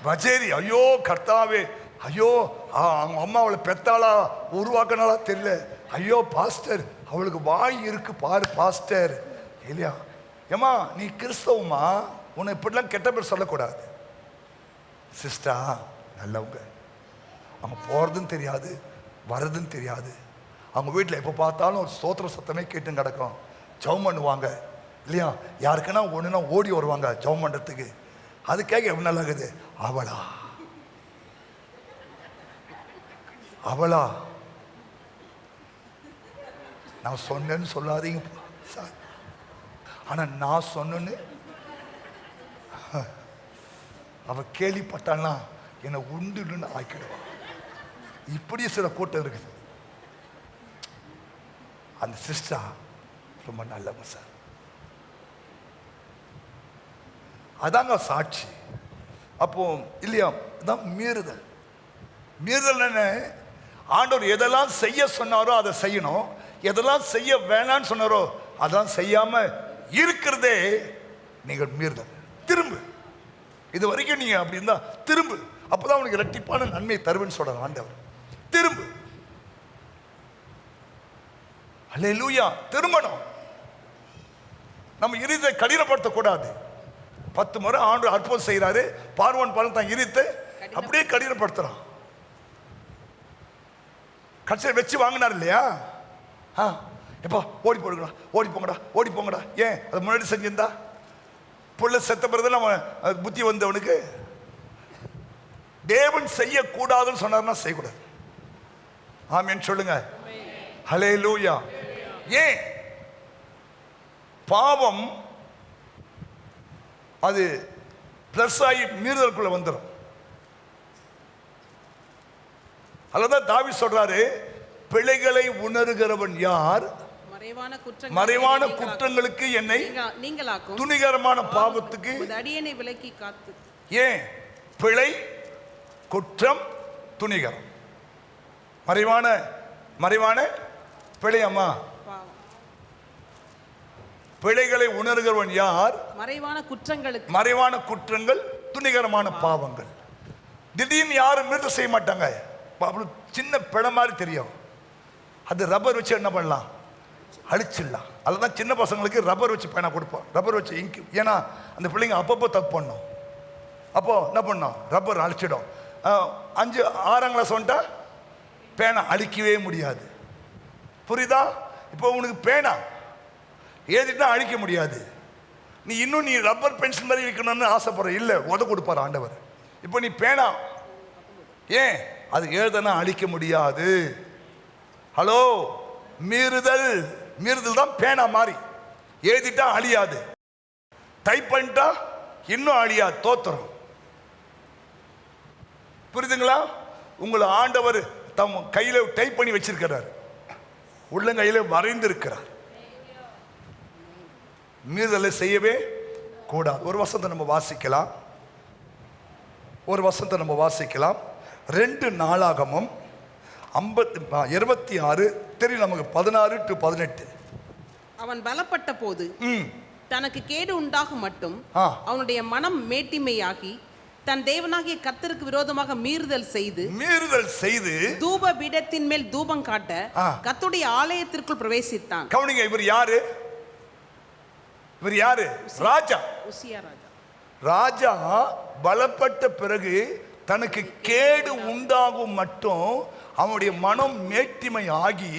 பஜேரி. ஐயோ கர்த்தாவே, ஐயோ அவங்க அம்மா அவளை பெத்தாளா உருவாக்கினாலா தெரியல. ஐயோ பாஸ்டர், அவளுக்கு வாய் இருக்கு பாரு பாஸ்டர் இல்லையா? ஏமா நீ கிறிஸ்தவமா, உன்னை இப்படிலாம் கெட்ட பேர் சொல்லக்கூடாது. சிஸ்டா நல்லவங்க, அவங்க போகிறதுன்னு தெரியாது வர்றதுன்னு தெரியாது. அவங்க வீட்டில் எப்போ பார்த்தாலும் ஒரு ஸ்தோத்திர சத்தமே கேட்டு கிடக்கும். ஜெபம் பண்ணுவாங்க இல்லையா? யாருக்குன்னா ஒன்றுனா ஓடி வருவாங்க ஜெபம் பண்ணுறதுக்கு. அதுக்காக எப்படி நல்லா இருக்குது? அவளா அவளா நான் சொன்னேன்னு சொல்லாதீங்க சார். ஆனால் நான் சொன்னேன்னு அவ கேள்விப்பட்டான்னா என்னை உண்டுன்னு ஆக்கிடுவான். இப்படி சில கூட்டம் இருக்குது. அந்த சிஸ்டா ரொம்ப நல்லவங்க சார். அதாங்க சாட்சி. அப்போ இல்லையா? இதான் மீறுதல். மீறுதல் என்ன? ஆண்டவர் எதெல்லாம் செய்ய சொன்னாரோ அதை செய்யணும், எதெல்லாம் செய்ய வேணான்னு சொன்னாரோ அதெல்லாம் செய்யாம இருக்கிறதே நீங்கள் மீறுதல். திரும்பு, இது வரைக்கும் நீங்க அப்படி இருந்தா திரும்பு, அப்பதான் உனக்கு இரட்டிப்பான நன்மை தருவேன்னு சொல்ற ஆண்டவர். திரும்பு. அல்லேலூயா. திரும்பணும். நம்ம இருதை கடினப்படுத்தக்கூடாது. 10 முறை ஆண்டவர் அற்புதம் செய்யறாரு, பார்வோன் பாருங்க தான் இருத்தை அப்படியே கடினப்படுத்துறான். கடைசியை வச்சு வாங்கினார் இல்லையா? எப்பா ஓடி போடுங்கடா, ஓடி போங்கடா, ஓடி போங்கடா. ஏன்? அது முன்னாடி செஞ்சிருந்தா புள்ள செத்த பிறகு நம்ம புத்தி வந்தவனுக்கு தேவன் செய்யக்கூடாதுன்னு சொன்னார்னா செய்யக்கூடாது. ஆமென் சொல்லுங்க. ஹல்லேலூயா. ஏன்? பாவம் அது பிளஸ் ஆகி மீறுதலுக்குள்ள வந்துடும். அல்லதான் தாவீது சொல்றாரு, பிழைகளை உணர்கிறவன் யார்? மறைவான குற்றங்களுக்கு என்னை நீங்களாக்கும், துணிகரமான பாவத்துக்கு அடியேனை விலக்கி காத்து. ஏன்? பிழை, குற்றம், துணிகரம். மறைவான மறைவான பிழை. அம்மா, பிழைகளை உணர்கிறவன் யார்? மறைவான குற்றங்கள், துணிகரமான பாவங்கள். திடீர்னு யாரும் மீறுதல் செய்ய மாட்டாங்க. சின்ன பிழை மாதிரி தெரியும், அது ரப்பர் வச்சு என்ன பண்ணலாம்? அழிச்சிடலாம். அதுதான் சின்ன பசங்களுக்கு ரப்பர் வச்சு பேனா கொடுப்போம், ரப்பர் வச்சு இங்கு. ஏன்னா அந்த பிள்ளைங்க அப்பப்போ தப்பு பண்ணும், அப்போ என்ன பண்ணோம்? ரப்பர் அழிச்சிடும். 5, 6ஆம் கிளாஸ் வந்துட்டா பேனா அழிக்கவே முடியாது. புரியுதா? இப்போ உனக்கு பேனா ஏதிட்டா அழிக்க முடியாது. நீ இன்னும் நீ ரப்பர் பென்சில் மாதிரி வைக்கணும்னு ஆசைப்படுற, இல்லை உத கொடுப்பார் ஆண்டவர். இப்போ நீ பேனா, ஏன்? அது எழுதனா அழிக்க முடியாது. ஹலோ, மீறுதல். மீறுதல் தான் பேனா மாதிரி எழுதிட்டா அழியாது, டைப் பண்ணிட்டா இன்னும் அழியாது, தோத்துரும். புரியுதுங்களா? உங்களை ஆண்டவர் தம் கையில டைப் பண்ணி வச்சிருக்கிறார், உள்ளங்கையில வரைந்து இருக்கிறார். மீறுதலை செய்யவே கூடாது. ஒரு வசனத்தை நம்ம வாசிக்கலாம், 2 நாளாகமம் 26 தெரியும் நமக்கு, 16 to 18. அவன் பலப்பட்ட போது தனக்கு கேடு உண்டாகும் மட்டும் அவனுடைய மனம் மேட்டிமையாகி தன் தேவனாகிய கர்த்தருக்கு விரோதமாக மீறுதல் செய்து தூப பீடத்தின் மேல் தூபம் காட்ட கர்த்தருடைய ஆலயத்திற்குள் பிரவேசித்தான். கவனிங்க, இவர் யாரு? ராஜா. ராஜா பலப்பட்ட பிறகு தனக்கு கேடு உண்டாகும் மட்டும் அவனுடைய மனம் மேட்டிமை ஆகி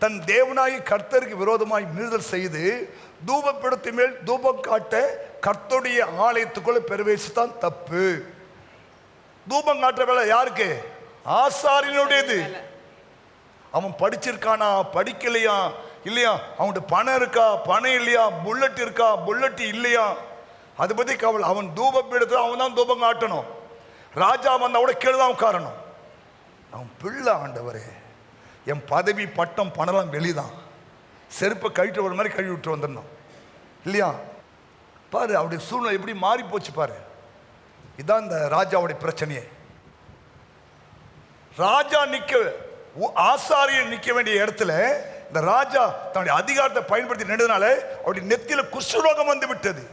தன் தேவனாகிய கர்த்தருக்கு விரோதமாய் மீறுதல் செய்து தூபப்பீடத்தின் மேல் தூபம் காட்ட கர்த்தருடைய ஆலயத்துக்குள்ள பிரவேசித்தான். தப்பு. தூபம் காட்டுற வேலை யாருக்கு? ஆசாரியனுடையது. அவன் படிச்சிருக்கானா, படிக்கலையா, இல்லையா, அவன்கிட்ட பணம் இருக்கா, பணம் இல்லையா, புல்லட் இருக்கா, புல்லட் இல்லையா, அதை பத்தி கவலை. அவன் தூபப்பீடத்தில் அவன் தான் தூபம் காட்டணும். ராஜா வந்தா கூட கீழே தான் உட்காரணும். அவன் பிள்ளை. ஆண்டவரே, என் பதவி, பட்டம், பணம் வெளிதான், செருப்பை கழிட்டு ஒரு மாதிரி கழுவி விட்டு வந்துடணும், இல்லையா? பாரு அவருடைய சூழ்நிலை எப்படி மாறி போச்சு பாரு. இதுதான் இந்த ராஜாவுடைய பிரச்சனையே. ராஜா ஆசாரியன் நிற்க வேண்டிய இடத்துல இந்த ராஜா தன்னுடைய அதிகாரத்தை பயன்படுத்தி நின்றதுனால அவருடைய நெத்தியில குஷ்டரோகம் வந்து விட்டது.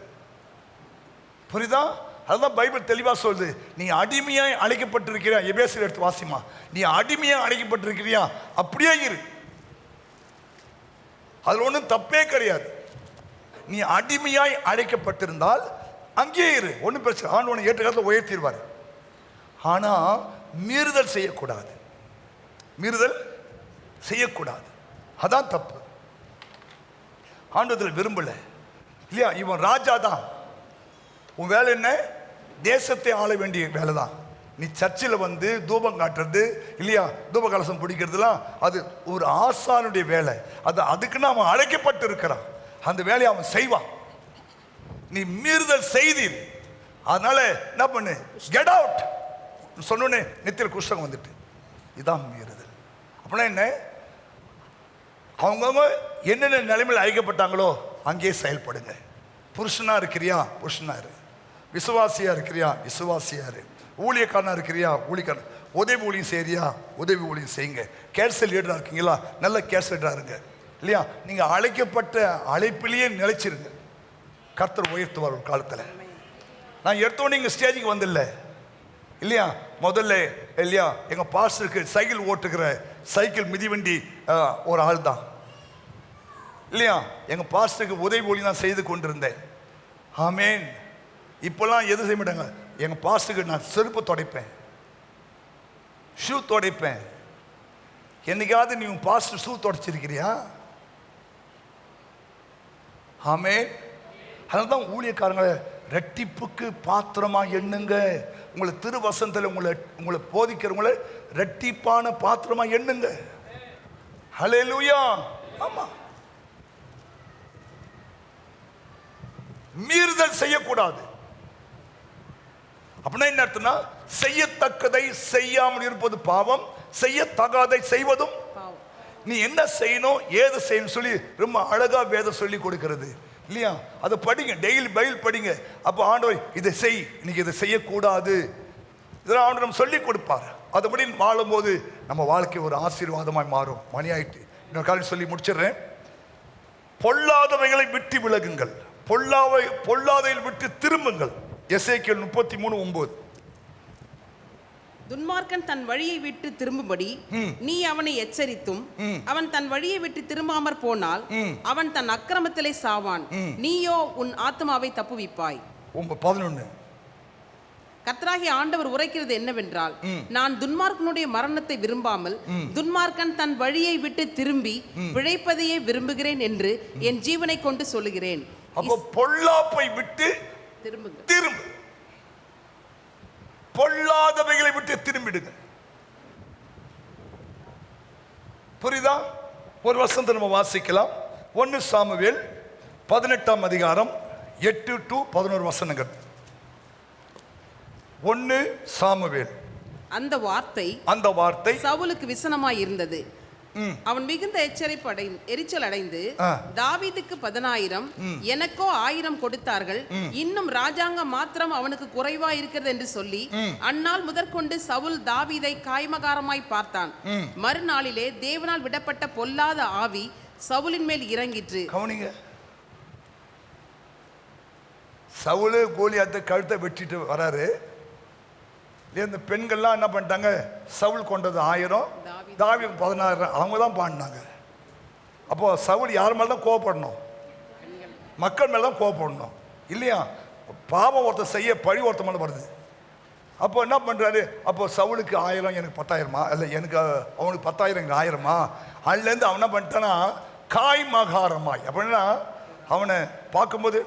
புரியுதா? அதுதான் பைபிள் தெளிவா சொல்லுது. நீ அடிமையாய் அழைக்கப்பட்டிருக்கிறியா? எபேசியர் எடுத்து வாசிமா. நீ அடிமையாய் அழைக்கப்பட்டிருக்கிறியா? அப்படியே இரு, அதுல ஒன்றும் தப்பே கிடையாது. நீ அடிமையாய் அழைக்கப்பட்டிருந்தால் அங்கே இரு, ஒன்றும் பிரச்சனை. ஆண்டவனை ஏற்ற காலத்தில் உயர்த்திடுவார். ஆனா மீறுதல் செய்யக்கூடாது, மீறுதல் செய்யக்கூடாது. அதான் தப்பு. ஆண்டவத்தில் விரும்பல, இல்லையா? இவன் ராஜா தான். உன் வேலை என்ன? தேசத்தை ஆள வேண்டிய வேலை தான். நீ சர்ச்சில் வந்து தூபம் காட்டுறது, இல்லையா, தூப கலசம் பிடிக்கிறதுலாம் அது ஒரு ஆசானுடைய வேலை. அதுக்குன்னு அவன் அழைக்கப்பட்டு இருக்கிறான், அந்த வேலையை அவன் செய்வான். நீ மீறுதல் செய்தீர், அதனால என்ன பண்ணு? கெட் அவுட் சொன்னோன்னே நெத்தியில் குஷ்டம் வந்துட்டு, இதான் மீறுதல். அப்படின்னா என்ன? அவங்கவுங்க என்னென்ன நிலைமையில் அழைக்கப்பட்டாங்களோ அங்கேயே செயல்படுங்க. புருஷனா இருக்கிறியா? புருஷனா இரு. விசுவாசியா இருக்கிறியா? விசுவாசியா இரு. ஊழியக்காரனா இருக்கிறியா? ஊழியக்காரன். உதவி ஊழியம் செய்யறியா, உதவி ஊழியம் செய்யுங்க. கேன்சல் லீடராக இருக்கீங்களா, நல்ல கேன்சல் லீடராக இருங்க. இல்லையா, நீங்கள் அழைக்கப்பட்ட அழைப்பிலேயே நிலைச்சிருங்க. கர்த்தர் உயர்த்துவார் ஒரு காலத்தில். நான் எடுத்தோன்னே இங்கே ஸ்டேஜுக்கு வந்தில்ல இல்லையா, முதல்ல இல்லையா எங்கள் பாஸ்டருக்கு சைக்கிள் ஓட்டுக்கிற சைக்கிள் மிதிவண்டி ஒரு ஆள் தான் இல்லையா. எங்கள் பாஸ்டருக்கு உதவி ஊழியம் தான் செய்து கொண்டிருந்தேன். ஆமேன். இப்போல்லாம் எது செய்ய மாட்டாங்க, எங்கள் பாஸ்டருக்கு நான் செருப்பு துடைப்பேன், ஷூ துடைப்பேன். என்னைக்காவது நீ உன் பாஸ்டர் ஷூ துடைச்சிருக்கிறியா? ஆமேன். அதனால தான் ஊழியக்காரங்களை ரெட்டிப்புக்கு பாத்திரமா எண்ணுங்க. உங்களை திருவசனத்தில் உங்களை போதிக்கிறவங்களை ரெட்டிப்பான பாத்திரமா எண்ணுங்க. ஹல்லேலூயா. ஆமா, மீறுதல் செய்யக்கூடாது. அப்படின்னா என்ன அர்த்தம்னா, செய்யத்தக்கதை செய்யாமல் இருப்பது பாவம், செய்யத்தகாதை செய்வதும். நீ என்ன செய்யணும் ஏது செய்யணும் சொல்லி ரொம்ப அழகா வேதம் சொல்லி கொடுக்கிறது இல்லையா. அதை படிங்க, டெய்லி பைபிள் படிங்க. அப்போ ஆண்டவர் இதை செய், இன்னைக்கு இதை செய்யக்கூடாது, இதெல்லாம் ஆண்டவர் நம்ம சொல்லி கொடுப்பார். அதுபடி வாழும்போது நம்ம வாழ்க்கை ஒரு ஆசீர்வாதமாய் மாறும். மணி ஆயிட்டு, இன்னொரு காலம் சொல்லி முடிச்சிடுறேன். பொல்லாதவைகளை விட்டு விலகுங்கள், பொல்லாதையில் விட்டு திரும்புங்கள். எசேக்கியேல் 33:9. துன்மார்க்கன் தன் வழியை விட்டு திரும்பும்படி நீ அவனை எச்சரித்தும் அவன் தன் வழியை விட்டு திரும்பாமற் போனால் அவன் தன் அக்கிரமத்திலே சாவான், நீயோ உன் ஆத்மாவை தப்புவிப்பாய். 11. கர்த்தராகிய ஆண்டவர் உரைக்கிறது என்னவென்றால், நான் துன்மார்க்கனுடைய மரணத்தை விரும்பாமல் துன்மார்க்கன் தன் வழியை விட்டு திரும்பி பிழைப்பதையே விரும்புகிறேன் என்று என் ஜீவனை கொண்டு சொல்லுகிறேன். அப்போ பொல்லாப்பை விட்டு திரும்பு, பொல்லாதவைகளை விட்டு திரும்பிடுங்க. புரியுதா? ஒரு வசனத்தை நம்ம வாசிக்கலாம். 1 சாமுவேல் 18ஆம் அதிகாரம் 8 to 11 வசனங்கள். 1 சாமுவேல். அந்த வார்த்தை சவுலுக்கு விசனமாய் இருந்தது. அவன் மிகுந்த எரிச்சல் அடைந்து தாவீதுக்கு 10,000 எனக்கோ 1000 கொடுத்தார்கள், இன்னும் ராஜாங்கம் மாத்திரம் அவனுக்கு குறைவா இருக்கிறது என்று சொல்லி அந்நாள் முதற்கொண்டு சவுல் தாவீதை காய்மகாரமாய் பார்த்தான். மறுநாளிலே தேவனால் விடப்பட்ட பொல்லாத ஆவி சவுலின் மேல் இறங்கிற்று. கவனிங்க, சவுலு கோலியாத்தை கழுத்தை வெட்டிட்டு வராரு. இந்த பெண்கள்லாம் என்ன பண்ணிட்டாங்க, சவுல் கொண்டது 1000, தாவீது 16, அவங்க தான் பாடினாங்க. அப்போ சவுல் யார் மேலே தான் கோவப்படணும்? மக்கள் மேலே தான் கோவப்படணும் இல்லையா. பாவம் ஒருத்தர் செய்ய பழி ஒருத்தர் மேலே வருது. அப்போ என்ன பண்ணுறாரு, அப்போ சவுலுக்கு 1000 எனக்கு 10,000மா, இல்லை எனக்கு அவனுக்கு 10,000 எனக்கு 1000மா. அதுலேருந்து அவன் என்ன பண்ணிட்டானா காய் மகாரமாய், அப்படின்னா அவனை பார்க்கும்போது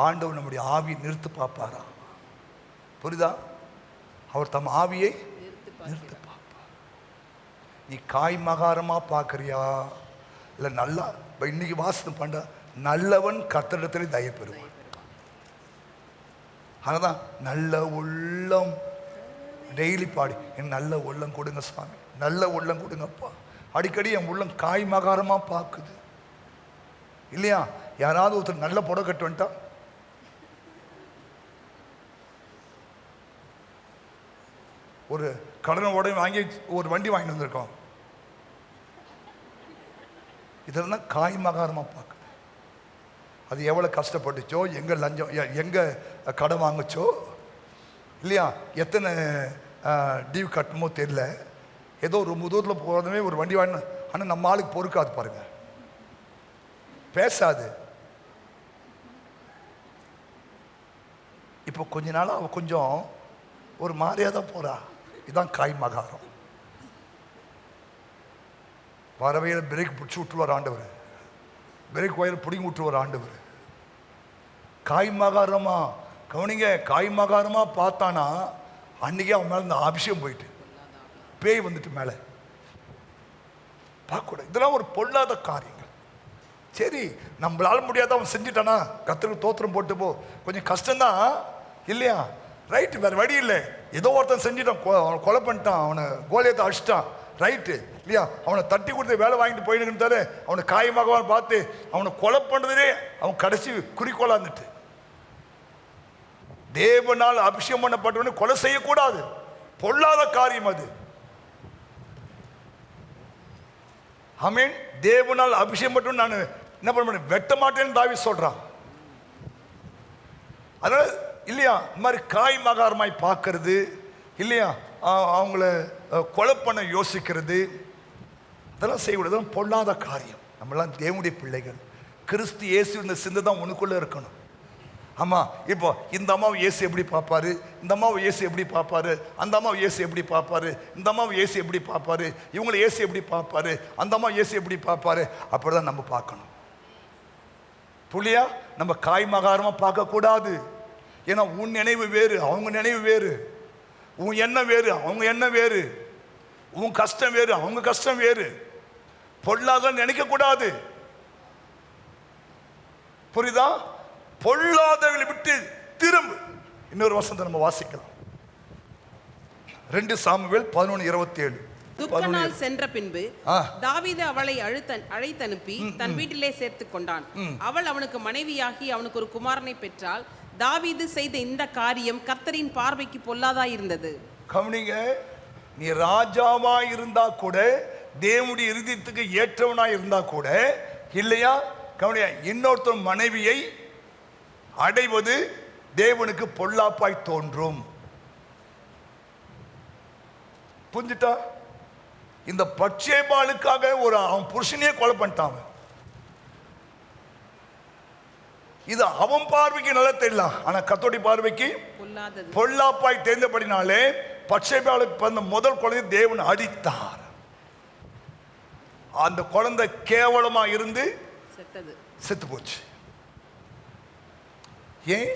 ஆண்டவர் நம்முடைய ஆவியை நிறுத்து பார்ப்பாரா. புரியுதா? அவர் தம் ஆவியை நிறுத்து பார்ப்பார். நீ காய் மகாரமா பார்க்கறியா, இல்லை நல்லா இன்னைக்கு வாசனம் பண்ண நல்லவன் கர்த்தரிடத்திலே தயை பெறுவான். அதனால்தான் நல்ல உள்ளம் டெய்லி பாடி, என் நல்ல உள்ளம் கொடுங்க சாமி, நல்ல உள்ளம் கொடுங்கப்பா. அடிக்கடி என் உள்ளம் காய் மகாரமா பார்க்குது இல்லையா. யாராவது ஒருத்தர் நல்ல புடவை கட்டு வந்துட்டா, ஒரு கடனோட வாங்கி ஒரு வண்டி வாங்கிட்டு வந்திருக்கோம், இதெல்லாம் காய் மகாரமாக பார்க்குது. அது எவ்வளோ கஷ்டப்பட்டுச்சோ, எங்கே லஞ்சம், எங்கே கடன் வாங்குச்சோ இல்லையா, எத்தனை டியூ கட்டணுமோ தெரியல. ஏதோ ரொம்ப தூரத்தில் போகிறதுமே ஒரு வண்டி வாங்கினோம். ஆனால் நம்ம ஆளுக்கு பொறுக்காது பாருங்க, பேசாது. இப்போ கொஞ்ச நாள் அவள் கொஞ்சம் ஒரு மாதிரியாக தான் போகிறா. இதுதான் காய் மகாரம். வரவையில் பிரேக் பிடிச்சி விட்டுருவார் ஆண்டவர், பிரேக் ஒயர் பிடிங்கி விட்டுருவார் ஆண்டவர். காய் மகாரமா கவனிங்க, காய் மகாரமா பார்த்தானா அன்னைக்கே அவன் மேலே இந்த அபிஷேகம் போயிட்டு பேய் வந்துட்டு மேலே பார்க்கக்கூடாது. இதெல்லாம் ஒரு பொல்லாத காரியங்கள். சரி, நம்மளால முடியாத அவன் செஞ்சுட்டானா கர்த்தருக்கு தோத்திரம் போட்டு போ. கொஞ்சம் கஷ்டம்தான் இல்லையா, ரைட்டு, வேறு வழி இல்லை. ஏதோ ஒருத்தன் செஞ்சுட்டான், அவனை கொலை பண்ணிட்டான், அவனை கோலியத்தை அடிச்சிட்டான், ரைட்டு இல்லையா. அவனை தட்டி கொடுத்து வேலை வாங்கிட்டு போயிடுங்கன்னு அவனை காயமாக பார்த்து அவனை கொலை பண்ணுறதே அவன் கடைசி குறிக்கோளாக இருந்துட்டு தேவனால் அபிஷேகம் பண்ணப்பட்டவனை கொலை செய்யக்கூடாது. பொல்லாத காரியம் அது. ஆமென். தேவனால் அபிஷேகம் பண்ண நான் என்ன பண்ண வெட்ட மாட்டேன்னு தாவீது சொல்றான். அதனால இல்லையா, இந்த மாதிரி காய் மகாரமாய் பார்க்கறது இல்லையா, அவங்கள கொலை பண்ண யோசிக்கிறது, அதெல்லாம் செய்யக்கூடாது. பொல்லாத காரியம். நம்மளாம் தேவனுடைய பிள்ளைகள். கிறிஸ்து இயேசு இந்த சிந்தை தான் உனக்குள்ள இருக்கணும். ஆமா, இப்போ இந்த அம்மாவை இயேசு எப்படி பார்ப்பாரு, இந்த அம்மாவை இயேசு எப்படி பார்ப்பாரு, அந்த அம்மாவை இயேசு எப்படி பார்ப்பாரு, இந்த அம்மாவை இயேசு எப்படி பார்ப்பாரு, இவங்களை இயேசு எப்படி பார்ப்பாரு, அந்த அம்மா இயேசு எப்படி பார்ப்பாரு, அப்படிதான் நம்ம பார்க்கணும். புள்ளியா நம்ம காய் மகாரமா பார்க்க கூடாது. ஏன்னா உன் நினைவு வேறு, அவங்க நினைவு வேறு. உன் எண்ணம் வேறு, அவங்க எண்ணம் வேறு. உன் கஷ்டம் வேறு, அவங்க கஷ்டம் வேறு. பொல்லாத நினைக்க கூடாது. புரியுதா? பொல்லாதவர்களை விட்டு திரும்பு. இன்னொரு வசனத்தை நம்ம வாசிக்கலாம். 2 சாமுவேல் 11:27. துக்கநாள் சென்ற பின்பு தாவீது அவளை அழைத்தனுப்பி தன் வீட்டிலே சேர்த்துக் கொண்டான். அவள் அவனுக்கு மனைவியாகி அவனுக்கு ஒரு குமாரனை பெற்றாள். தாவீது செய்த இந்த காரியம் கர்த்தரின் பார்வைக்கு பொல்லாதா இருந்தது. கவனிங்க, நீ ராஜாவா இருந்தா கூட, தேவனுடைய இருதயத்துக்கு ஏற்றவனா இருந்தா கூட இல்லையா, கவனியா, இன்னொருத்தர் மனைவியை அடைவது தேவனுக்கு பொல்லாப்பாய் தோன்றும். புரிஞ்சுட்டா? இந்த பட்சேபாலுக்காக ஒரு அவன் புருஷனையே கொலை பண்ணிட்டான். இது அவன் பார்வைக்கு நல்லா தெரியலாம், ஆனா கர்த்தருடைய பார்வைக்கு பொல்லாப்பாய் தெரிந்தபடினாலே பட்சேபாலுக்கு பிறந்த முதல் குழந்தை தேவன் அடித்தார். அந்த குழந்தை கேவலமா இருந்து செத்து போச்சு. ஏன்?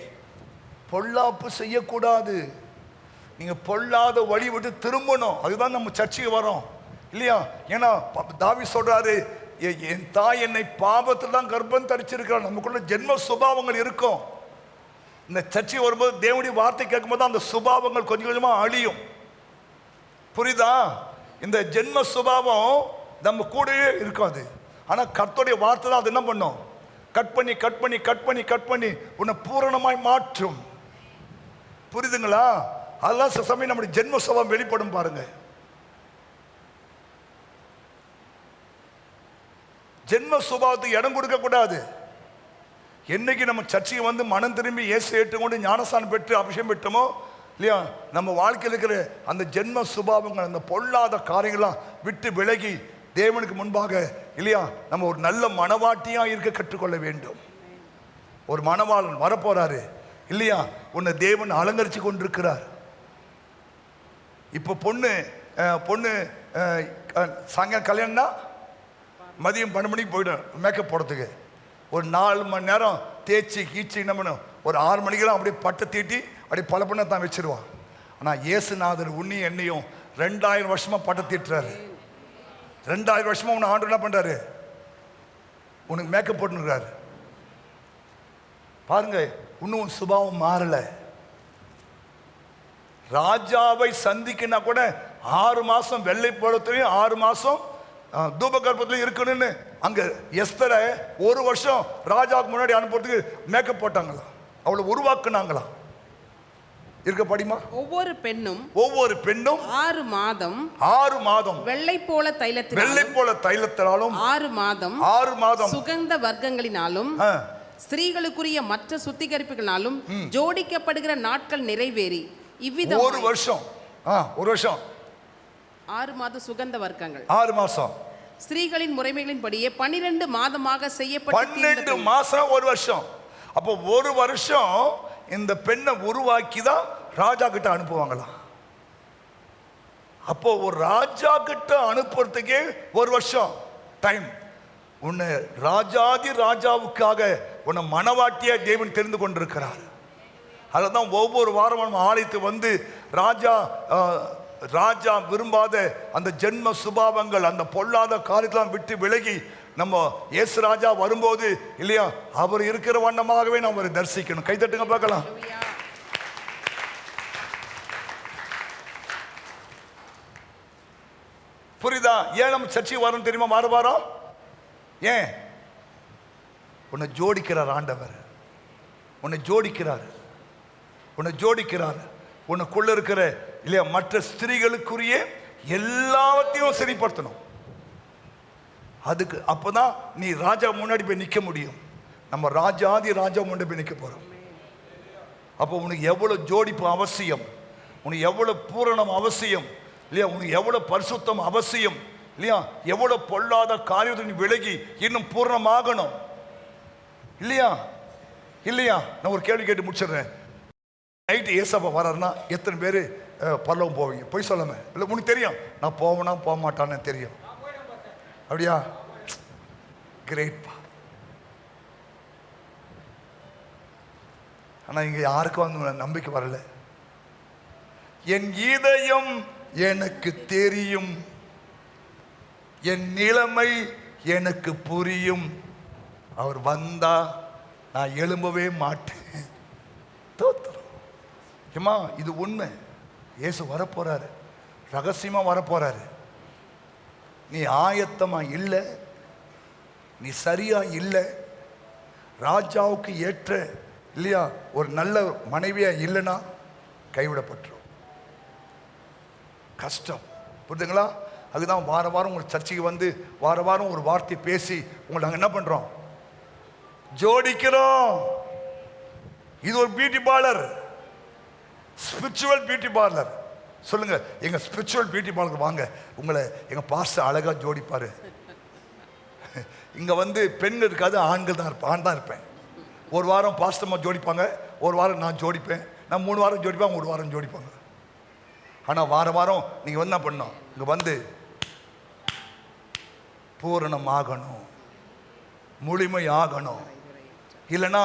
பொல்லாப்பு செய்யக்கூடாது. நீங்க பொல்லாத வழி விட்டு திரும்பணும். அதுதான் நம்ம சர்ச்சைக்கு வரோம் இல்லையா? ஏன்னா தாவீது சொல்றாரு, என் தாய் என்னை பாவத்தில் தான் கர்ப்பம் தரிச்சிருக்கிறார். நமக்குள்ள ஜென்ம சுபாவங்கள் இருக்கும். இந்த சர்ச்சை வரும்போது தேவனுடைய வார்த்தை கேட்கும்போது அந்த சுபாவங்கள் கொஞ்சம் கொஞ்சமா அழியும். புரியுதா? இந்த ஜென்ம சுபாவம் நம்ம கூடவே இருக்காது. ஆனா கர்த்தருடைய வார்த்தை தான் அது என்ன பண்ணும்? கட் பண்ணி கட் பண்ணி கட் பண்ணி கட் பண்ணி உன்னை பூரணமாய் மாற்றும். புரியுதுங்களா? அதெல்லாம் சில சமயம் நம்முடைய ஜென்ம சுபாவம் வெளிப்படும். பாருங்க, ஜென்ம சுபாவத்துக்கு இடம் கொடுக்க கூடாது. என்னைக்கு நம்ம சர்ச்சைக்கு வந்து மனம் திரும்பி இயேசு ஏற்றுக்கொண்டு ஞானஸ்தானம் பெற்று அபிஷேகம் பெற்றோமோ இல்லையா, நம்ம வாழ்க்கையில் இருக்கிற அந்த ஜென்ம சுபாவங்கள், அந்த பொல்லாத காரியங்கள்லாம் விட்டு விலகி தேவனுக்கு முன்பாக இல்லையா, நம்ம ஒரு நல்ல மனவாட்டியா இருக்க கற்றுக்கொள்ள வேண்டும். ஒரு மணவாளன் வரப்போறாரு இல்லையா, உன்னை தேவன் அலங்கரிச்சு கொண்டிருக்கிறார். இப்போ பொண்ணு சாயங்காலம் கல்யாணம்னா மதியம் 12 மணிக்கு போயிடும் மேக்கப் போடுறதுக்கு. ஒரு 4 மணி நேரம் தேய்ச்சி கீச்சி என்ன பண்ணும், ஒரு 6 மணிக்கெல்லாம் அப்படியே பட்டை தீட்டி அப்படியே பல பண்ண தான் வச்சிருவான். ஆனால் இயேசுநாதர் உன்னையும் என்னையும் 2000 வருஷமா பட்டை தீட்டுறாரு. 2000 வருஷமா உன்னை ஆண்டு என்ன பண்றாரு? உனக்கு மேக்கப் போட்டுருக்காரு. பாருங்க, இன்னும் சுபாவம் மாறல. ராஜாவை சந்திக்கினா கூட 6 மாசம் வெள்ளை போடத்துலையும் 6 மாசம் தூப கற்பத்திலையும் இருக்கணும்னு அங்க எஸ்தரை 1 வருஷம் ராஜாவுக்கு முன்னாடி அனுப்புறதுக்கு மேக்கப் போட்டாங்களா, அவளை உருவாக்குனாங்களா? இருக்க படிமா. ஒவ்வொரு பெண்ணும் 6 மாதம் வெள்ளை போல தைலத்தினாலும் 6 மாதம் சுகந்த வர்க்கங்களினாலும் ஸ்திரீகளுக்குரிய மற்ற சுத்திகரிப்புகளினாலும் ஜோடிக்கப்படுகிற நாட்கள் நிறைவேறி இவ்விதம் 1 வருஷம் 6 மாத சுகந்த வர்க்கங்கள் 6 மாசம் ஸ்திரீகளின் முறைமைகளின்படியே 12 மாதமாக செய்யப்பட்ட 12 மாசம் 1 வருஷம். அப்போ 1 வருஷம் இந்த பெண்ணை உருவாக்கி தான் ராஜா கிட்ட அனுப்புவாங்களாம். அப்போ ஒரு ராஜா கிட்ட அனுப்புறதுக்கே 1 வருஷம் டைம். உன்னை ராஜாதி ராஜாவுக்காக உன்னை மனவாட்டியா தேவன் தெரிந்து கொண்டிருக்கிறார். அதுதான் ஒவ்வொரு வாரமும் ஆலயத்துக்கு வந்து ராஜா விரும்பாத அந்த ஜென்ம சுபாவங்கள், அந்த பொல்லாத காரியத்தெல்லாம் விட்டு விலகி நம்ம இயேசு ராஜா வரும்போது இல்லையா, அவர் இருக்கிற வண்ணமாகவே நாம் அவரை தரிசிக்கணும். கைதட்டுங்க பார்க்கலாம். புரியுதா? ஏன் நம்ம சர்ச்சைக்கு வரோம் தெரியுமா? வாரம் ஏன்? உன்னை ஜோடிக்கிறார் ஆண்டவர், உன்னை ஜோடிக்கிறார். உன்னை ஜோடிக்கிறார். உனக்குள்ள இருக்கிற இல்லையா மற்ற ஸ்திரீகளுக்குரிய எல்லாவற்றையும் சரிப்படுத்தணும். அதுக்கு அப்பதான் நீ ராஜா முன்னாடி போய் நிற்க முடியும். நம்ம ராஜாதி ராஜா முன்னாடி போய் நிற்க போறோம். அப்போ உனக்கு எவ்வளவு ஜோடிப்பு அவசியம், உனக்கு எவ்வளவு பூரணம் அவசியம் இல்லையா, உனக்கு எவ்வளவு பரிசுத்தம் அவசியம் இல்லையா, எவ்வளவு பொல்லாத காரியத்தை நீ விலகி இன்னும் பூரணமாகணும் இல்லையா. இல்லையா, நான் ஒரு கேள்வி கேட்டு முடிச்சிடுறேன். நைட்டு ஏசப்பா வர்றாருன்னா எத்தனை பேர் பரலோகம் போவீங்க? போய் சொல்லாம. இல்லை உனக்கு தெரியும் நான் போவேனா போக மாட்டான்னு தெரியும். அப்படியா? கிரேட்பா. ஆனால் இங்கே யாருக்கும் வந்து நம்பிக்கை வரல. என் இதயம் எனக்கு தெரியும், என் நிலைமை எனக்கு புரியும், அவர் வந்தா நான் எழும்பவே மாட்டேன். தோத்துறோம். ஏமா இது உண்மை. இயேசு வரப்போறாரு, ரகசியமா வரப்போறாரு. நீ ஆயத்தமா இல்லை, நீ சரியா இல்லை, ராஜாவுக்கு ஏற்ற இல்லையா ஒரு நல்ல மனைவியா இல்லைன்னா கைவிடப்பட்டுரும். கஷ்டம். புரியுதுங்களா? அதுதான் வார வாரம் உங்கள் சர்ச்சைக்கு வந்து வார வாரம் ஒரு வார்த்தை பேசி உங்களை நாங்கள் என்ன பண்றோம்? ஜோடிக்கிறோம். இது ஒரு beauty parlour, spiritual beauty parlour. சொல்லுங்க, எங்க ஸ்பிரிச்சுவல் பியூட்டி பார்லர் வாங்க, உங்களை எங்க பாஸ்டர் அழகா ஜோடிப்பாரு. இங்க வந்து பெண் இருக்காது, ஆண்கள் தான் இருப்பேன், ஆண் தான் இருப்பேன். ஒரு வாரம் பாஸ்டர்மா ஜோடிப்பாங்க, ஒரு வாரம் நான் ஜோடிப்பேன், நான் 3 வாரம் ஜோடிப்பேன், 1 வாரம் ஜோடிப்பாங்க. ஆனால் வார வாரம் நீங்க வந்து என்ன பண்ணணும்? இங்க வந்து பூரணமாகணும், முழுமையாகணும். இல்லைன்னா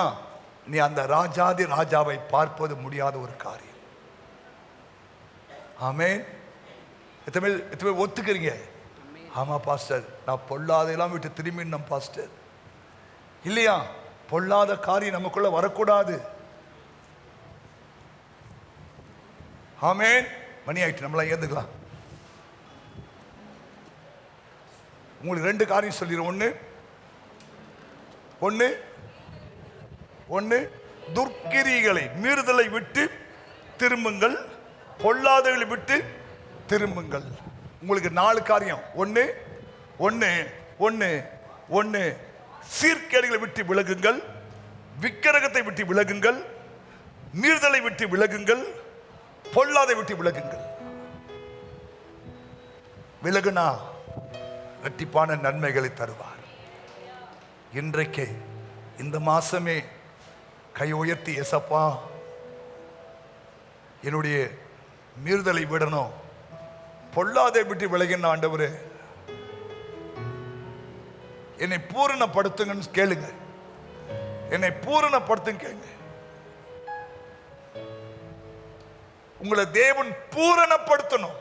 நீ அந்த ராஜாதி ராஜாவை பார்ப்பது முடியாத ஒரு காரியம். ஆமென். எத்தனை பேர் ஒத்துக்கிறீங்க? ஆமா பாஸ்டர், நான் பொல்லாதெல்லாம் விட்டு திரும்பினோம் பாஸ்டர். இல்லையா? பொல்லாத காரியம் நமக்குள்ள வரக்கூடாது. ஆமென். மணி ஆயிட்டு, நம்மளாம் ஏந்துக்கலாம். உங்களுக்கு 2 காரியம் சொல்லிடுறேன். ஒன்று துர்க்கிரிகளை மீறுதலை விட்டு திரும்புங்கள், பொல்லாதகளை விட்டு திரும்புங்கள். உங்களுக்கு 4 காரியம். ஒன்று சீர்கேடுகளை விட்டு விலகுங்கள், விக்கிரகத்தை விட்டு விலகுங்கள், மீறுதலை விட்டு விலகுங்கள், பொல்லாதை விட்டு விலகுங்கள். விலகுனா இரட்டிப்பான நன்மைகளை தருவார். இன்றைக்கு இந்த மாசமே கை உயர்த்தி, ஏசப்பா என்னுடைய மீறுதலை விடணும், பொல்லாதை விட்டு விலகின ஆண்டவரே, என்னை பூரணப்படுத்துங்கன்னு கேளுங்க. என்னை பூரணப்படுத்துங்க கேளுங்க. உங்களை தேவன் பூரணப்படுத்தணும்.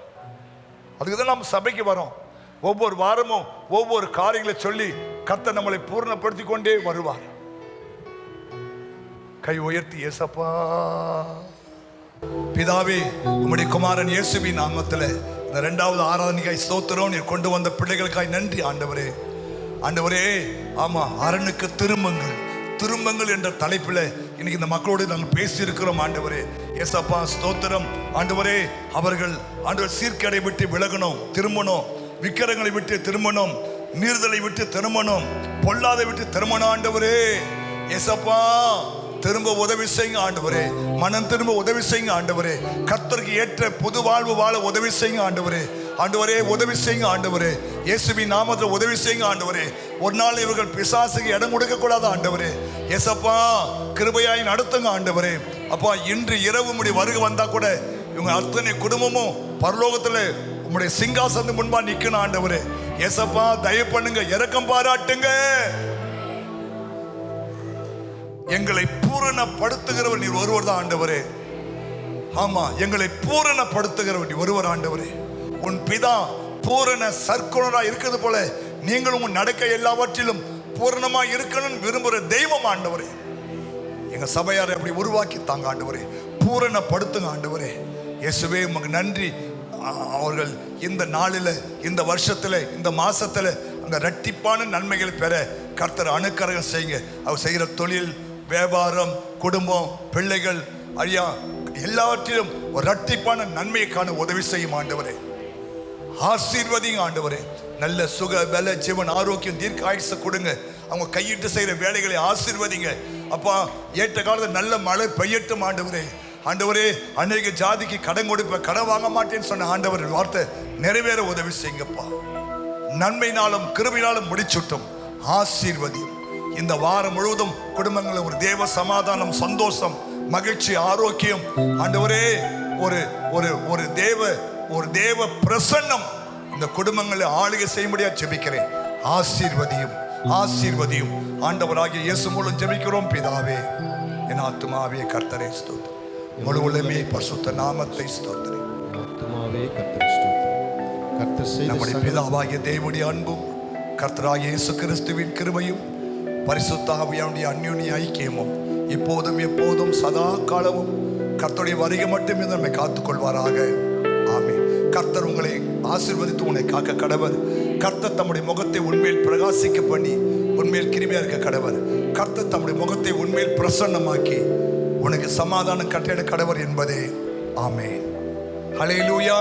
அதுக்குதான் நம்ம சபைக்கு வரோம். ஒவ்வொரு வாரமும் ஒவ்வொரு காரியங்களை சொல்லி கர்த்தர் நம்மளை பூரணப்படுத்தி கொண்டே வருவார். கை உயர்த்தி, ஏசப்பா பிதாவே, உம்முடைய குமாரன் இயேசுவின் நாமத்தில் இந்த 2வது ஆராதனைக்காய் ஸ்தோத்திரம். நீர் கொண்டு வந்த பிள்ளைகளுக்காய் நன்றி ஆண்டவரே. ஆண்டவரே, ஆமா, அரணுக்கு திரும்புங்கள் என்ற தலைப்பில் இன்னைக்கு இந்த மக்களோடு நாங்கள் பேசி இருக்கிறோம். ஆண்டவரே ஏசப்பா ஸ்தோத்திரம். ஆண்டவரே, அவர்கள் ஆண்டவர் சீர்கேடை விட்டு விலகணும், திரும்பணும், விக்கிரங்களை விட்டு திரும்பணும், மீறுதலை விட்டு திரும்பணும், பொல்லாதை விட்டு திரும்பணும். ஆண்டவரே ஏசப்பா திரும்ப உதவி செய்யுங்க ஆண்டவரே. மனம் திரும்ப உதவி செய்யுங்க ஆண்டவரே. கர்த்தருக்கு ஏற்ற புது வாழ்வு வாழ உதவி செய்யுங்க ஆண்டவரே. ஆண்டவரே உதவி செய்யுங்க ஆண்டவரே. இயேசுவின் நாமத்தில் உதவி செய்யுங்க ஆண்டவரே. ஒரு நாள் இவர்கள் பிசாசுக்கு இடம் கொடுக்க கூடாது ஆண்டவரே. ஏசப்பா கிருபையாய் நடத்துங்க ஆண்டவரே. அப்பா இன்று இரவு உம்முடைய வருகை வந்தா கூட இவங்க அத்தனை குடும்பமும் பரலோகத்துல உம்முடைய சிங்காசனத்துக்கு முன்பா நிக்கணும் ஆண்டவரே. ஏசப்பா தயவு பண்ணுங்க, இரக்கம் பாராட்டுங்க. எங்களை பூரணப்படுத்துகிறவர் நீர் ஒருவர் தான் ஆண்டவரே. ஆமா, எங்களை பூரணப்படுத்துகிறவர் நீர் ஒருவர் ஆண்டவரே. உன் பிதா பூரண சற்குணரா இருக்கிறது போல நீங்களும் உன் நடக்க எல்லாவற்றிலும் பூரணமா இருக்கணும்னு விரும்புகிற தெய்வம் ஆண்டவரே. எங்க சபையாரை அப்படி உருவாக்கி தாங்க ஆண்டவரே, பூரணப்படுத்துங்க ஆண்டவரே. இயேசுவே உமக்கு நன்றி. அவர்கள் இந்த நாளில், இந்த வருஷத்துல, இந்த மாசத்துல அந்த இரட்டிப்பான நன்மைகள் பெற கர்த்தர் அனுக்கிரகம் செய்யுங்க. அவர் செய்கிற தொழில், வியாபாரம், குடும்பம், பிள்ளைகள், ஐயா எல்லாவற்றிலும் ஒரு இரட்டிப்பான நன்மையை காண உதவி செய்யும் ஆண்டவரே. ஆசீர்வதிங்க ஆண்டவரே. நல்ல சுக பல ஜீவன் ஆரோக்கியம் தீர்க்க ஆயுசை கொடுங்க. அவங்க கையிட்டு செய்கிற வேலைகளை ஆசீர்வதிங்க அப்பா. ஏற்ற காலத்தில் நல்ல மழை பெய்யட்டும் ஆண்டவரே. ஆண்டவரே, அநேக ஜாதிக்கு கடன் கொடுப்ப, கடன் வாங்க மாட்டேன்னு சொன்ன ஆண்டவர் வார்த்தை நிறைவேற உதவி செய்யுங்கப்பா. நன்மையினாலும் கிருபையினாலும் முடிச்சுட்டும் ஆசீர்வதியும். இந்த வாரம் முழுவதும் குடும்பங்களில் ஒரு தேவ சமாதானம், சந்தோஷம், மகிழ்ச்சி, ஆரோக்கியம் ஆண்டவரே, ஒரு ஒரு ஒரு தேவ ஒரு தேவ பிரசன்னம் இந்த குடும்பங்களை ஆளுகை செய்யும்படியா ஜெபிக்கிறேன். ஆசீர்வதியும், ஆசீர்வதியும். ஆண்டவராகிய இயேசு மூலம் ஜெபிக்கிறோம் பிதாவே. என் ஆத்துமாவே கர்த்தரை ஸ்தோத்திரம், முழு உள்ளமே பரிசுத்த நாமத்தை ஸ்தோத்திரம். நம்முடைய பிதாவாகிய தேவனுடைய அன்பும் கர்த்தராகிய இயேசு கிறிஸ்துவின் கிருபையும் பரிசுத்த ஆவியானுடைய அந்யோன்ய ஐக்கியமும் இப்போதும் எப்போதும் சதா காலமும் கர்த்தருடைய வருகை மட்டுமே நம்மை காத்துக்கொள்வாராக. ஆமென். கர்த்தர் உங்களை ஆசீர்வதித்து உன்னை காக்க கடவர். கர்த்தர் தம்முடைய முகத்தை உன்மேல் பிரகாசிக்க பண்ணி உன்மேல் கிருபையா இருக்க கடவர். கர்த்தர் தம்முடைய முகத்தை உன்மேல் பிரசன்னமாக்கி உனக்கு சமாதானம் கட்டளை கடவர் என்பதே. ஆமென். ஹல்லேலூயா.